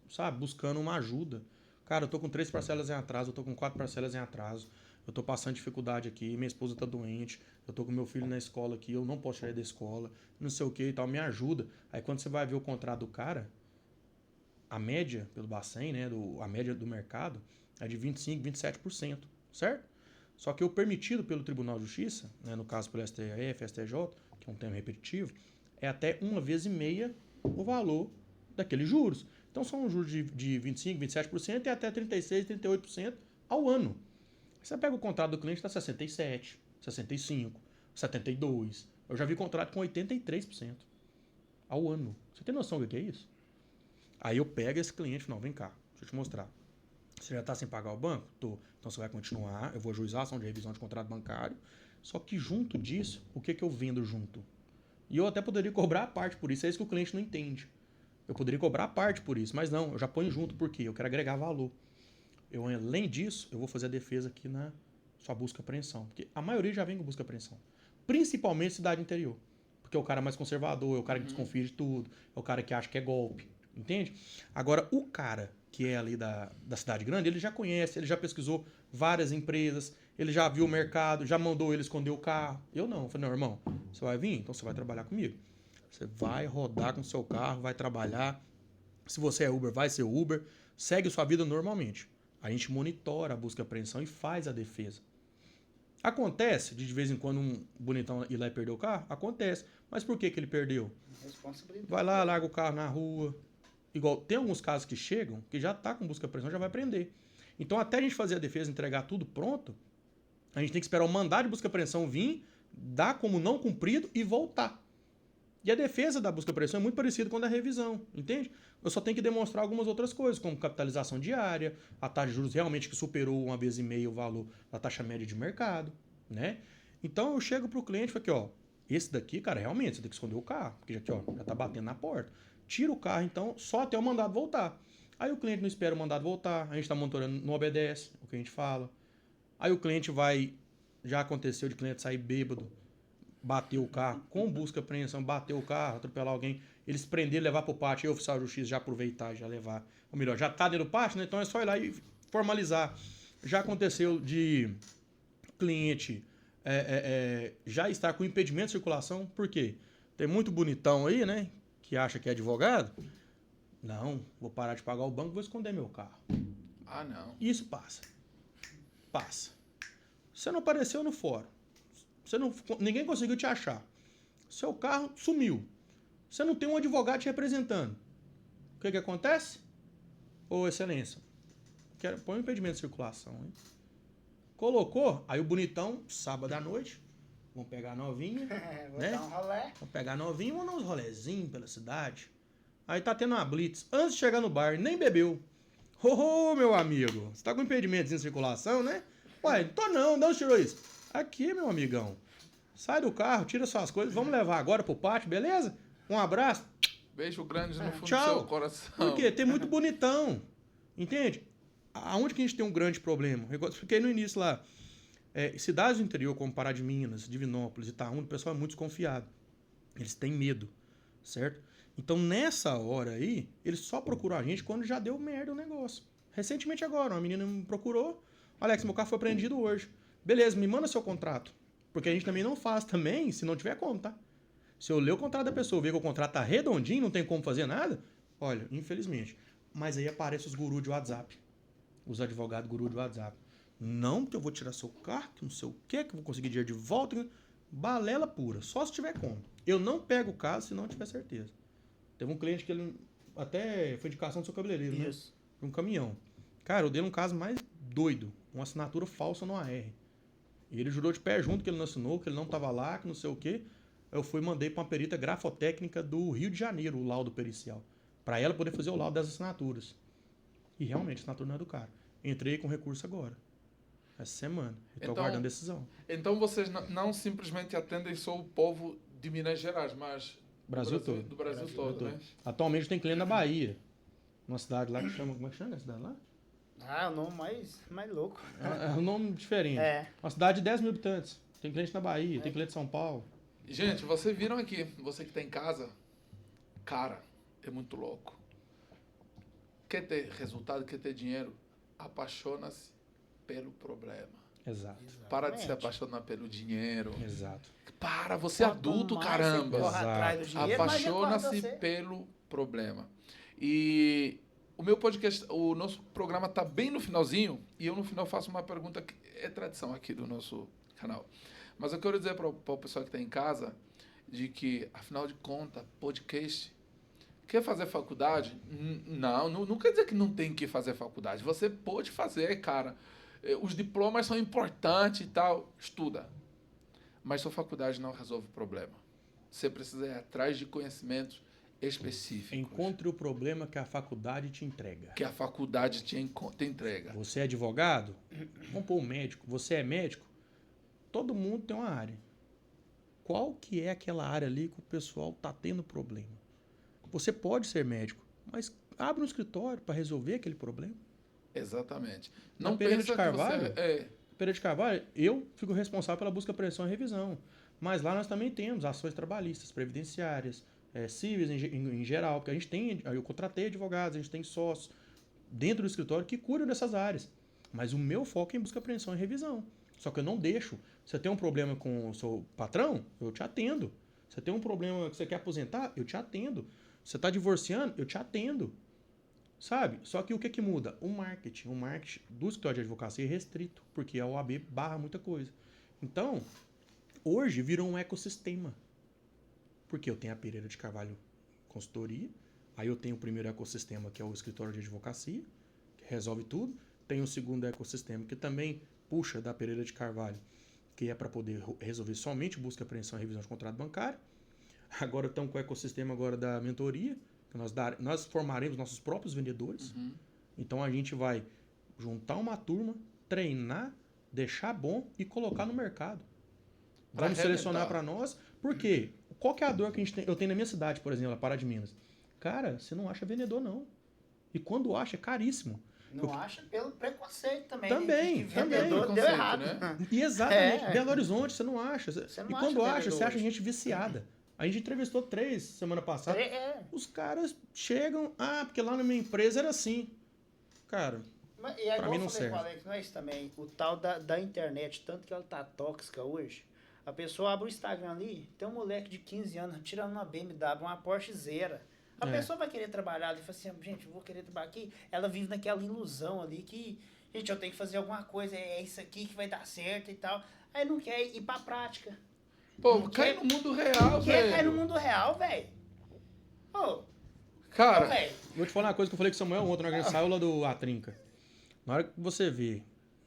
sabe? Buscando uma ajuda. Cara, eu tô com 3 parcelas em atraso, eu tô com 4 parcelas em atraso. Eu tô passando dificuldade aqui, minha esposa tá doente, eu tô com meu filho na escola aqui, eu não posso sair da escola, não sei o que e tal, me ajuda. Aí quando você vai ver o contrato do cara, a média pelo Bacen, né, a média do mercado é de 25%, 27%, certo? Só que o permitido pelo Tribunal de Justiça, né, no caso pelo STF, STJ, que é um termo repetitivo, é até 1,5 vezes o valor daqueles juros. Então são um juros de 25%, 27% e até 36%, 38% ao ano. Você pega o contrato do cliente, está 67%, 65%, 72%. Eu já vi contrato com 83% ao ano. Você tem noção do que é isso? Aí eu pego esse cliente e falo, não, vem cá, deixa eu te mostrar. Você já está sem pagar o banco? Tô. Então você vai continuar, eu vou ajuizar a ação de revisão de contrato bancário. Só que junto disso, o que eu vendo junto? E eu até poderia cobrar a parte por isso, é isso que o cliente não entende. Eu poderia cobrar a parte por isso, mas não, eu já ponho junto porque eu quero agregar valor. Além disso, eu vou fazer a defesa aqui na sua busca e apreensão. Porque a maioria já vem com busca e apreensão. Principalmente cidade interior. Porque é o cara mais conservador, é o cara que desconfia de tudo, é o cara que acha que é golpe. Entende? Agora, o cara que é ali da cidade grande, ele já conhece, ele já pesquisou várias empresas, ele já viu o mercado, já mandou ele esconder o carro. Eu não. Eu falei, não, irmão, você vai vir? Então você vai trabalhar comigo. Você vai rodar com o seu carro, vai trabalhar. Se você é Uber, vai ser Uber. Segue sua vida normalmente. A gente monitora a busca e apreensão e faz a defesa. Acontece de vez em quando um bonitão ir lá e perder o carro? Acontece. Mas por que ele perdeu? Responsabilidade. Vai lá, larga o carro na rua. Igual, tem alguns casos que chegam, que já tá com busca e apreensão, já vai prender. Então, até a gente fazer a defesa, entregar tudo pronto, a gente tem que esperar o mandado de busca e apreensão vir, dar como não cumprido e voltar. E a defesa da busca e apreensão é muito parecida com a da revisão, entende? Eu só tenho que demonstrar algumas outras coisas, como capitalização diária, a taxa de juros realmente que superou 1,5 vezes o valor da taxa média de mercado, né? Então, eu chego pro cliente e falo aqui, ó, esse daqui, cara, realmente, você tem que esconder o carro, porque já, aqui, ó, já tá batendo na porta. Tira o carro, então, só até o mandado voltar. Aí o cliente não espera o mandado voltar, a gente está monitorando, não obedece o que a gente fala. Aí o cliente vai... Já aconteceu de cliente sair bêbado, bater o carro, com busca e apreensão, bater o carro, atropelar alguém, eles prenderem, levar para o pátio, e o oficial de justiça já aproveitar e já levar. Ou melhor, já está dentro do pátio, né? Então é só ir lá e formalizar. Já aconteceu de cliente já estar com impedimento de circulação, por quê? Tem muito bonitão aí, né? Que acha que é advogado. Não, vou parar de pagar o banco, vou esconder meu carro. Ah, não. Isso passa. Passa. Você não apareceu no fórum. Ninguém conseguiu te achar. Seu carro sumiu. Você não tem um advogado te representando. O que acontece? Ô, excelência, põe um impedimento de circulação, hein? Colocou, aí o bonitão, sábado à noite, vão pegar a novinha, Vou né? dar um rolé. Vão pegar a novinha, vão dar uns rolezinhos pela cidade. Aí tá tendo uma blitz. Antes de chegar no bar, nem bebeu. Ô, meu amigo, você tá com impedimento de circulação, né? Ué, tô não, de onde tirou isso? Aqui, meu amigão. Sai do carro, tira suas coisas, vamos levar agora pro pátio, beleza? Um abraço. Beijo grande no fundo Tchau. do seu coração. Por quê? Tem muito bonitão. Entende? Aonde que a gente tem um grande problema? Eu expliquei no início lá. Cidades do interior, como Pará de Minas, Divinópolis, Itaúna, o pessoal é muito desconfiado. Eles têm medo, certo? Então, nessa hora aí, eles só procuram a gente quando já deu merda o negócio. Recentemente agora, uma menina me procurou. Alex, meu carro foi apreendido hoje. Beleza, me manda seu contrato. Porque a gente também não faz também se não tiver como, tá? Se eu ler o contrato da pessoa e ver que o contrato tá redondinho, não tem como fazer nada, olha, infelizmente. Mas aí aparecem os gurus de WhatsApp. Os advogados gurus de WhatsApp. Não, que eu vou tirar seu carro, que não sei o quê, que eu vou conseguir dinheiro de volta. Balela pura, só se tiver como. Eu não pego o caso se não tiver certeza. Teve um cliente que ele até foi indicação do seu cabeleireiro, Isso. né? Um caminhão. Cara, eu dei um caso mais doido. Uma assinatura falsa no AR. E ele jurou de pé junto que ele não assinou, que ele não tava lá, que não sei o quê. Eu fui e mandei pra uma perita grafotécnica do Rio de Janeiro, o laudo pericial. Pra ela poder fazer o laudo das assinaturas. E realmente, a assinatura não é do cara. Entrei com recurso agora. Essa semana. Estou aguardando decisão. Então vocês não simplesmente atendem só o povo de Minas Gerais, mas Brasil todo. do Brasil todo, né? Atualmente tem cliente na Bahia. Uma cidade lá que chama... Como é que chama a cidade lá? Ah, o nome mais louco. É um nome diferente. É. Uma cidade de 10 mil habitantes. Tem cliente na Bahia, tem cliente em São Paulo. Gente, vocês viram aqui, você que está em casa, cara, é muito louco. Quer ter resultado, quer ter dinheiro? Apaixona-se pelo problema. Exato. Para de se Exatamente. apaixonar pelo dinheiro. Exato. Para, você é Quanto adulto, mais caramba. você corre atrás do dinheiro, mais ele corre Apaixona-se pra você. pelo problema. E o meu podcast, o nosso programa está bem no finalzinho, e eu no final faço uma pergunta que é tradição aqui do nosso canal. Mas eu quero dizer para o pessoal que está em casa, de que, afinal de contas, podcast, quer fazer faculdade? Não quer dizer que não tem que fazer faculdade. Você pode fazer, cara. Os diplomas são importantes e tal. Estuda. Mas sua faculdade não resolve o problema. Você precisa ir atrás de conhecimentos específicos. Encontre o problema que a faculdade te entrega. Que a faculdade te entrega. Você é advogado? Vamos pôr um médico. Você é médico? Todo mundo tem uma área. Qual que é aquela área ali que o pessoal está tendo problema? Você pode ser médico, mas abre um escritório para resolver aquele problema. Exatamente. Na Não Pereira pensa de Carvalho, que você... Pereira de Carvalho, eu fico responsável pela busca, apreensão e revisão. Mas lá nós também temos ações trabalhistas, previdenciárias, cíveis em geral, porque a gente tem, eu contratei advogados, a gente tem sócios dentro do escritório que cuidam dessas áreas. Mas o meu foco é em busca, apreensão e revisão. Só que eu não deixo. Você tem um problema com o seu patrão? Eu te atendo. Você tem um problema que você quer aposentar? Eu te atendo. Você está divorciando? Eu te atendo. Sabe? Só que o que muda? O marketing. O marketing do escritório de advocacia é restrito, porque a OAB barra muita coisa. Então, hoje virou um ecossistema. Porque eu tenho a Pereira de Carvalho Consultoria, aí eu tenho o primeiro ecossistema, que é o escritório de advocacia, que resolve tudo. Tem o segundo ecossistema, que também puxa da Pereira de Carvalho, que é para poder resolver somente busca, apreensão e revisão de contrato bancário. Agora estamos com o ecossistema agora da mentoria, que nós formaremos nossos próprios vendedores. Uhum. Então a gente vai juntar uma turma, treinar, deixar bom e colocar no mercado. Vamos selecionar para nós. Por quê? Qual que é a dor que eu tenho na minha cidade, por exemplo, a Pará de Minas? Cara, você não acha vendedor, não. E quando acha, é caríssimo. Não acha pelo preconceito também. Também, né? Que vendedor também. deu errado. Né? E exatamente, Belo Horizonte, você não acha. Você não e acha quando acha, vendedor você acha hoje. gente viciada. A gente entrevistou 3 semana passada. Os caras chegam, porque lá na minha empresa era assim. Cara, Mas, e aí, pra mim não eu falei serve. com o Alex, não é isso também. O tal da internet, tanto que ela tá tóxica hoje. A pessoa abre o Instagram ali, tem um moleque de 15 anos tirando uma BMW, uma Porsche Zera. A pessoa vai querer trabalhar ali e fala assim, gente, eu vou querer trabalhar aqui. Ela vive naquela ilusão ali que, Gente, eu tenho que fazer alguma coisa, é isso aqui que vai dar certo e tal. Aí não quer ir pra prática. Pô, Não cai quer- no mundo real, Quer cair no velho. mundo real, velho. Ô, Cara, velho. Vou te falar uma coisa que eu falei com o Samuel ontem, na hora que ele saiu lá do Atrinca. Na hora que você vê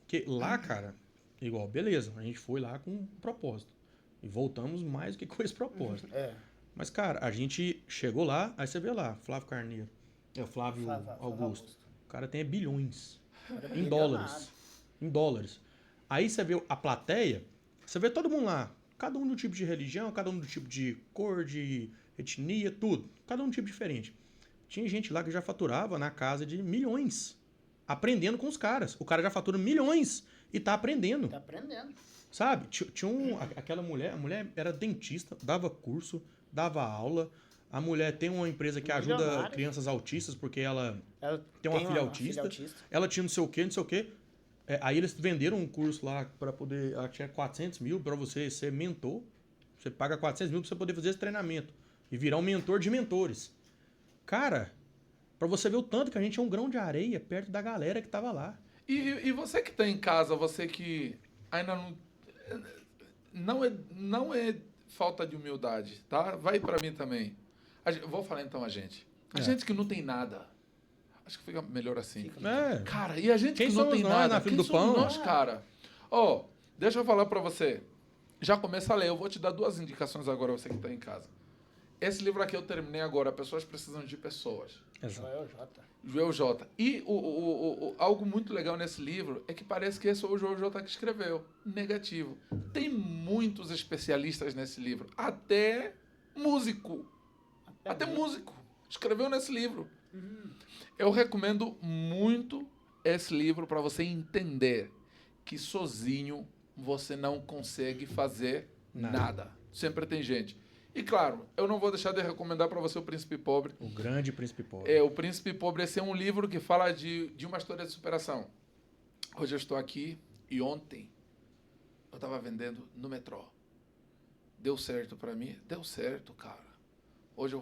que lá, cara, igual, beleza, a gente foi lá com um propósito. E voltamos mais do que com esse propósito. É. Mas, cara, a gente chegou lá, aí você vê lá, Flávio Carneiro, é o Flávio Flávio Augusto. O cara tem bilhões Era em milionário. dólares. Em dólares. Aí você vê a plateia, você vê todo mundo lá. Cada um do tipo de religião, cada um do tipo de cor, de etnia, tudo. Cada um do tipo diferente. Tinha gente lá que já faturava na casa de milhões. Aprendendo com os caras. O cara já fatura milhões e tá aprendendo. Tá aprendendo. Sabe? Aquela mulher, a mulher era dentista, dava curso, dava aula. A mulher tem uma empresa que ajuda Milionária. crianças autistas, porque ela Ela tem uma filha autista. Ela tinha não sei o quê, não sei o quê. Aí eles venderam um curso lá pra poder. Ela tinha 400 mil pra você ser mentor. Você paga 400 mil pra você poder fazer esse treinamento. E virar um mentor de mentores. Cara, pra você ver o tanto que a gente é um grão de areia perto da galera que tava lá. e você que tá em casa, você que ainda não é falta de humildade, tá? Vai pra mim também. Vou falar então a gente. A É. gente que não tem nada. Acho que fica melhor assim. É. Cara, e a gente Quem que não somos tem nós nada? na fila Quem do somos pão? nós, cara? Ó, deixa eu falar pra você. Já começa a ler. Eu vou te dar 2 indicações agora, você que tá em casa. Esse livro aqui eu terminei agora. Pessoas precisam de pessoas. Exato. Joel J. Joel J. E algo muito legal nesse livro é que parece que esse é o Joel J que escreveu. Negativo. Tem muitos especialistas nesse livro. Até músico. Até músico. Escreveu nesse livro. Eu recomendo muito esse livro para você entender que sozinho você não consegue fazer nada. Sempre tem gente. E claro, eu não vou deixar de recomendar para você O Príncipe Pobre. O grande príncipe pobre. O Príncipe Pobre, esse é um livro que fala de uma história de superação. Hoje eu estou aqui e ontem eu estava vendendo no metrô. Deu certo para mim? Deu certo, cara. Hoje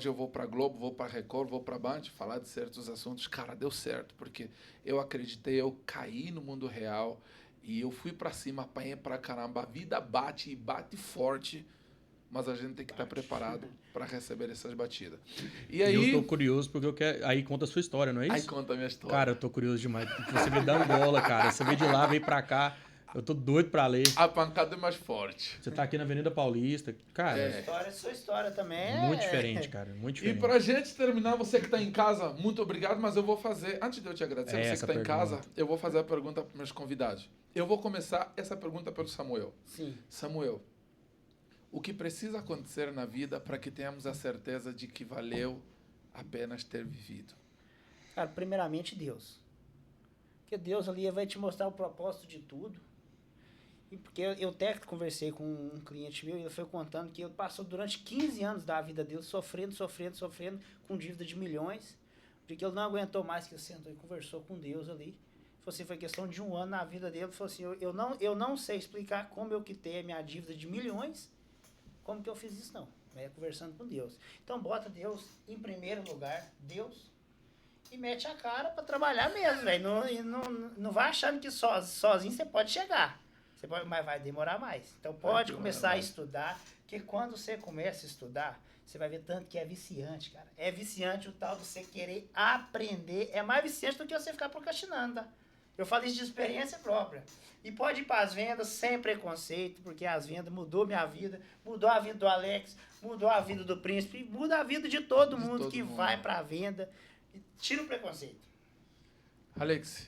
eu vou para Globo, vou para Record, vou para Band falar de certos assuntos. Cara, deu certo, porque eu acreditei, eu caí no mundo real e eu fui para cima, apanhei pra caramba. A vida bate e bate forte, mas a gente tem que estar preparado para receber essas batidas. E aí... eu tô curioso porque eu quero... Aí conta a sua história, não é isso? Aí conta a minha história. Cara, eu tô curioso demais. Porque você veio da Angola, cara. Você veio de lá, veio pra cá. Eu tô doido pra ler. A pancada é mais forte. Você tá aqui na Avenida Paulista. Cara, Sua história também é... muito diferente, cara. Muito E diferente. pra gente terminar, você que está em casa, muito obrigado, mas eu vou fazer, antes de eu te agradecer, você que Essa está em casa, pergunta. eu vou fazer a pergunta para meus convidados. Eu vou começar essa pergunta pelo Samuel. Sim. Samuel, o que precisa acontecer na vida para que tenhamos a certeza de que valeu apenas ter vivido? Cara, primeiramente Deus. Porque Deus ali vai te mostrar o propósito de tudo. E porque eu até conversei com um cliente meu e ele foi contando que ele passou durante 15 anos da vida dele sofrendo, com dívida de milhões, porque ele não aguentou mais, que ele sentou e conversou com Deus ali. Falou assim, foi questão de 1 ano na vida dele. Ele falou assim, eu não sei explicar como eu quitei a minha dívida de milhões, como que eu fiz isso não. Conversando com Deus. Então bota Deus em primeiro lugar, Deus, e mete a cara para trabalhar mesmo, velho. Não vai achando que sozinho você pode chegar. Mas vai demorar mais. Então pode começar a estudar, porque quando você começa a estudar, você vai ver tanto que é viciante, cara. É viciante o tal de você querer aprender. É mais viciante do que você ficar procrastinando, tá? Eu falo isso de experiência própria. E pode ir para as vendas sem preconceito, porque as vendas mudou minha vida, mudou a vida do Alex, mudou a vida do Príncipe, muda a vida de todo mundo que vai para a venda. Tira o preconceito. Alex,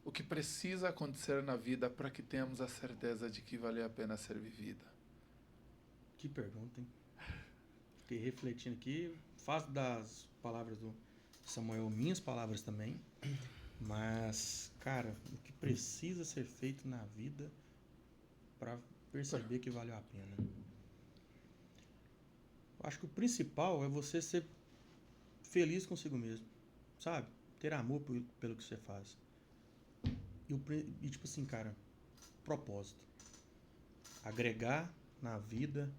o que precisa acontecer na vida para que tenhamos a certeza de que vale a pena ser vivida? Que pergunta, hein? Fiquei refletindo aqui. Faço das palavras do Samuel minhas palavras também. Mas, cara, o que precisa ser feito na vida para perceber que valeu a pena? Eu acho que o principal é você ser feliz consigo mesmo, sabe? Ter amor pelo que você faz. E tipo assim, cara, propósito. Agregar na vida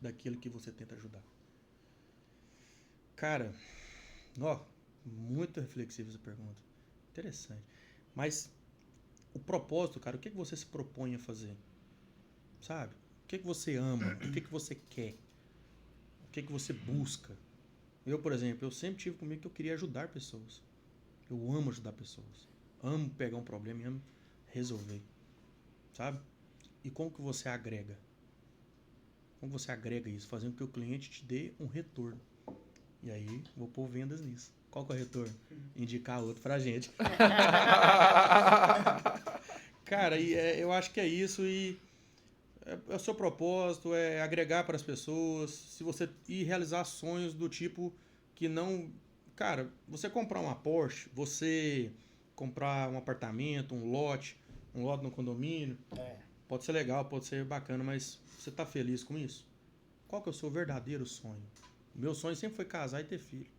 daquilo que você tenta ajudar. Cara, ó, muito reflexiva essa pergunta. Interessante. Mas o propósito, cara, o que você se propõe a fazer? Sabe? O que você ama? O que você quer? O que você busca? Eu, por exemplo, eu sempre tive comigo que eu queria ajudar pessoas. Eu amo ajudar pessoas. Amo pegar um problema e amo resolver. Sabe? E como que você agrega? Como você agrega isso? Fazendo com que o cliente te dê um retorno. E aí, vou pôr vendas nisso. Qual que é o retorno? Indicar outro pra gente. Cara, eu acho que é isso. E é o seu propósito, é agregar para as pessoas. Se você ir realizar sonhos do tipo que não... Cara, você comprar uma Porsche, você comprar um apartamento, um lote no condomínio, pode ser legal, pode ser bacana, mas você tá feliz com isso? Qual que é o seu verdadeiro sonho? O meu sonho sempre foi casar e ter filho.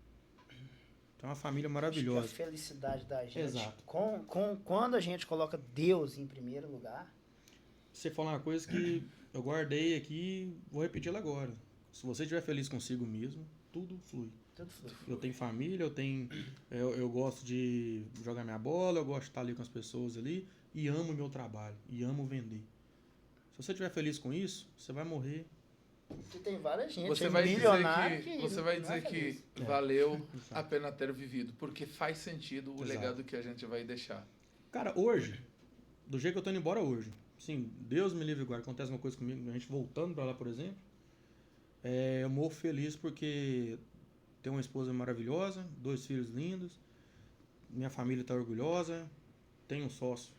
Então, uma família maravilhosa. Acho que a felicidade da gente, Exato. quando a gente coloca Deus em primeiro lugar... Você falou uma coisa que eu guardei aqui, vou repetir ela agora. Se você estiver feliz consigo mesmo, tudo flui. Tudo flui. Eu tenho família, eu gosto de jogar minha bola, eu gosto de estar ali com as pessoas ali e amo o meu trabalho, e amo vender. Se você estiver feliz com isso, você vai morrer. Porque tem várias gente, Você tem vai milionário dizer que, você vai não é dizer que feliz. valeu Exato. a pena ter vivido, porque faz sentido o Exato. legado que a gente vai deixar. Cara, hoje, do jeito que eu tô indo embora hoje, sim, Deus me livre e guarde, acontece uma coisa comigo, a gente voltando pra lá, por exemplo, eu morro feliz porque tenho uma esposa maravilhosa, 2 filhos lindos, minha família tá orgulhosa, tenho um sócio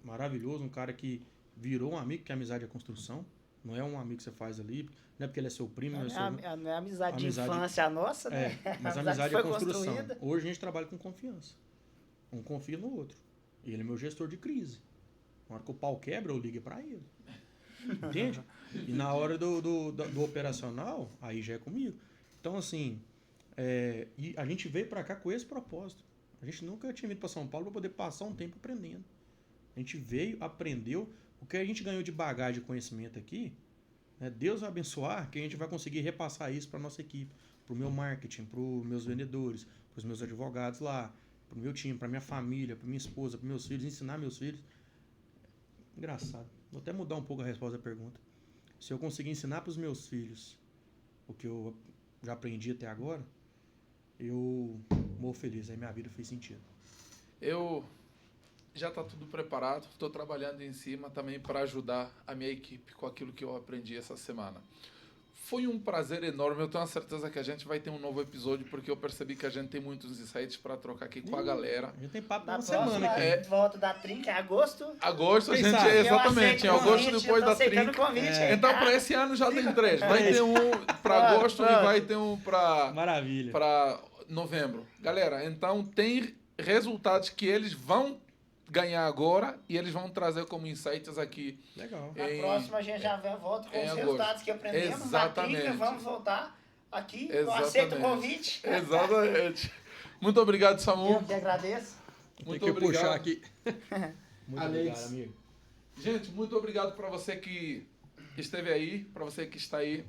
maravilhoso, um cara que virou um amigo, que a amizade é construção, não é um amigo que você faz ali, não é porque ele é seu primo, não é seu... Não é amizade de Amizade- infância nossa, né? Mas a amizade é construção. Hoje a gente trabalha com confiança. Um confia no outro. E ele é meu gestor de crise. Na hora que o pau quebra, eu ligo pra ele. Entende? E na hora do operacional, aí já é comigo. Então, assim, e a gente veio pra cá com esse propósito. A gente nunca tinha vindo pra São Paulo pra poder passar um tempo aprendendo. A gente veio, aprendeu. O que a gente ganhou de bagagem de conhecimento aqui, né, Deus vai abençoar que a gente vai conseguir repassar isso pra nossa equipe, pro meu marketing, pros meus vendedores, pros meus advogados lá, pro meu time, pra minha família, pra minha esposa, pros meus filhos, ensinar meus filhos. Engraçado. Vou até mudar um pouco a resposta da pergunta. Se eu conseguir ensinar pros meus filhos o que eu já aprendi até agora, eu morro feliz. Aí minha vida fez sentido. Eu já está tudo preparado, estou trabalhando em cima também para ajudar a minha equipe com aquilo que eu aprendi essa semana. Foi um prazer enorme, eu tenho a certeza que a gente vai ter um novo episódio, porque eu percebi que a gente tem muitos insights para trocar aqui com a galera. A gente tem papo Na uma semana próxima aqui. volta da trinca, em agosto. Agosto, a Quem gente, sabe? exatamente, em Eu aceito o agosto convite, depois eu tô da aceitando trinca. o convite. Então, para esse ano já tem 3. Vai ter um para agosto e vai ter um para Maravilha. novembro. Galera, então tem resultados que eles vão ganhar agora e eles vão trazer como insights aqui. Legal. Na Em- próxima a gente já volta com em os agosto. resultados que aprendemos. Exatamente. Na trinca, vamos voltar aqui. Eu Exatamente. aceito o convite. Exatamente. Muito obrigado, Eu Samu. que agradeço. Muito Tem que obrigado. puxar aqui. Muito Alex. obrigado, amigo. Gente, muito obrigado para você que esteve aí, para você que está aí.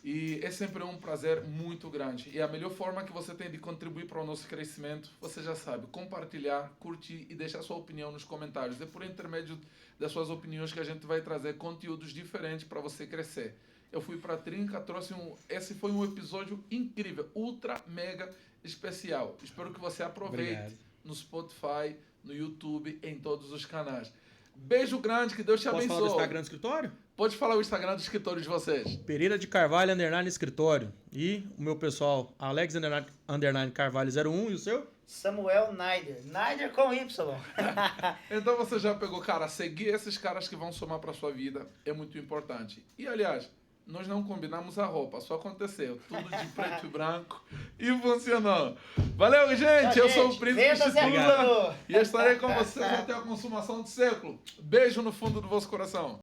E é sempre um prazer muito grande. E a melhor forma que você tem de contribuir para o nosso crescimento, você já sabe, compartilhar, curtir e deixar sua opinião nos comentários. É por intermédio das suas opiniões que a gente vai trazer conteúdos diferentes para você crescer. Eu fui para a Trinca, trouxe esse foi um episódio incrível, ultra, mega especial. Espero que você aproveite Obrigado. no Spotify, no YouTube, em todos os canais. Beijo grande, que Deus te Posso abençoe. falar do Instagram do escritório? Pode falar o Instagram do escritório de vocês. Pereira de Carvalho, _ escritório. E o meu pessoal, Alex, _ Carvalho 01. E o seu? Samuel Naider. Naider com Y. Então você já pegou, cara, seguir esses caras que vão somar para sua vida é muito importante. E, aliás, nós não combinamos a roupa, só aconteceu. Tudo de preto e branco e funcionou. Valeu, gente! Tchau, Eu sou o gente. Príncipe Vendas é Chitunda tudo. e estarei com vocês até a consumação do século. Beijo no fundo do vosso coração.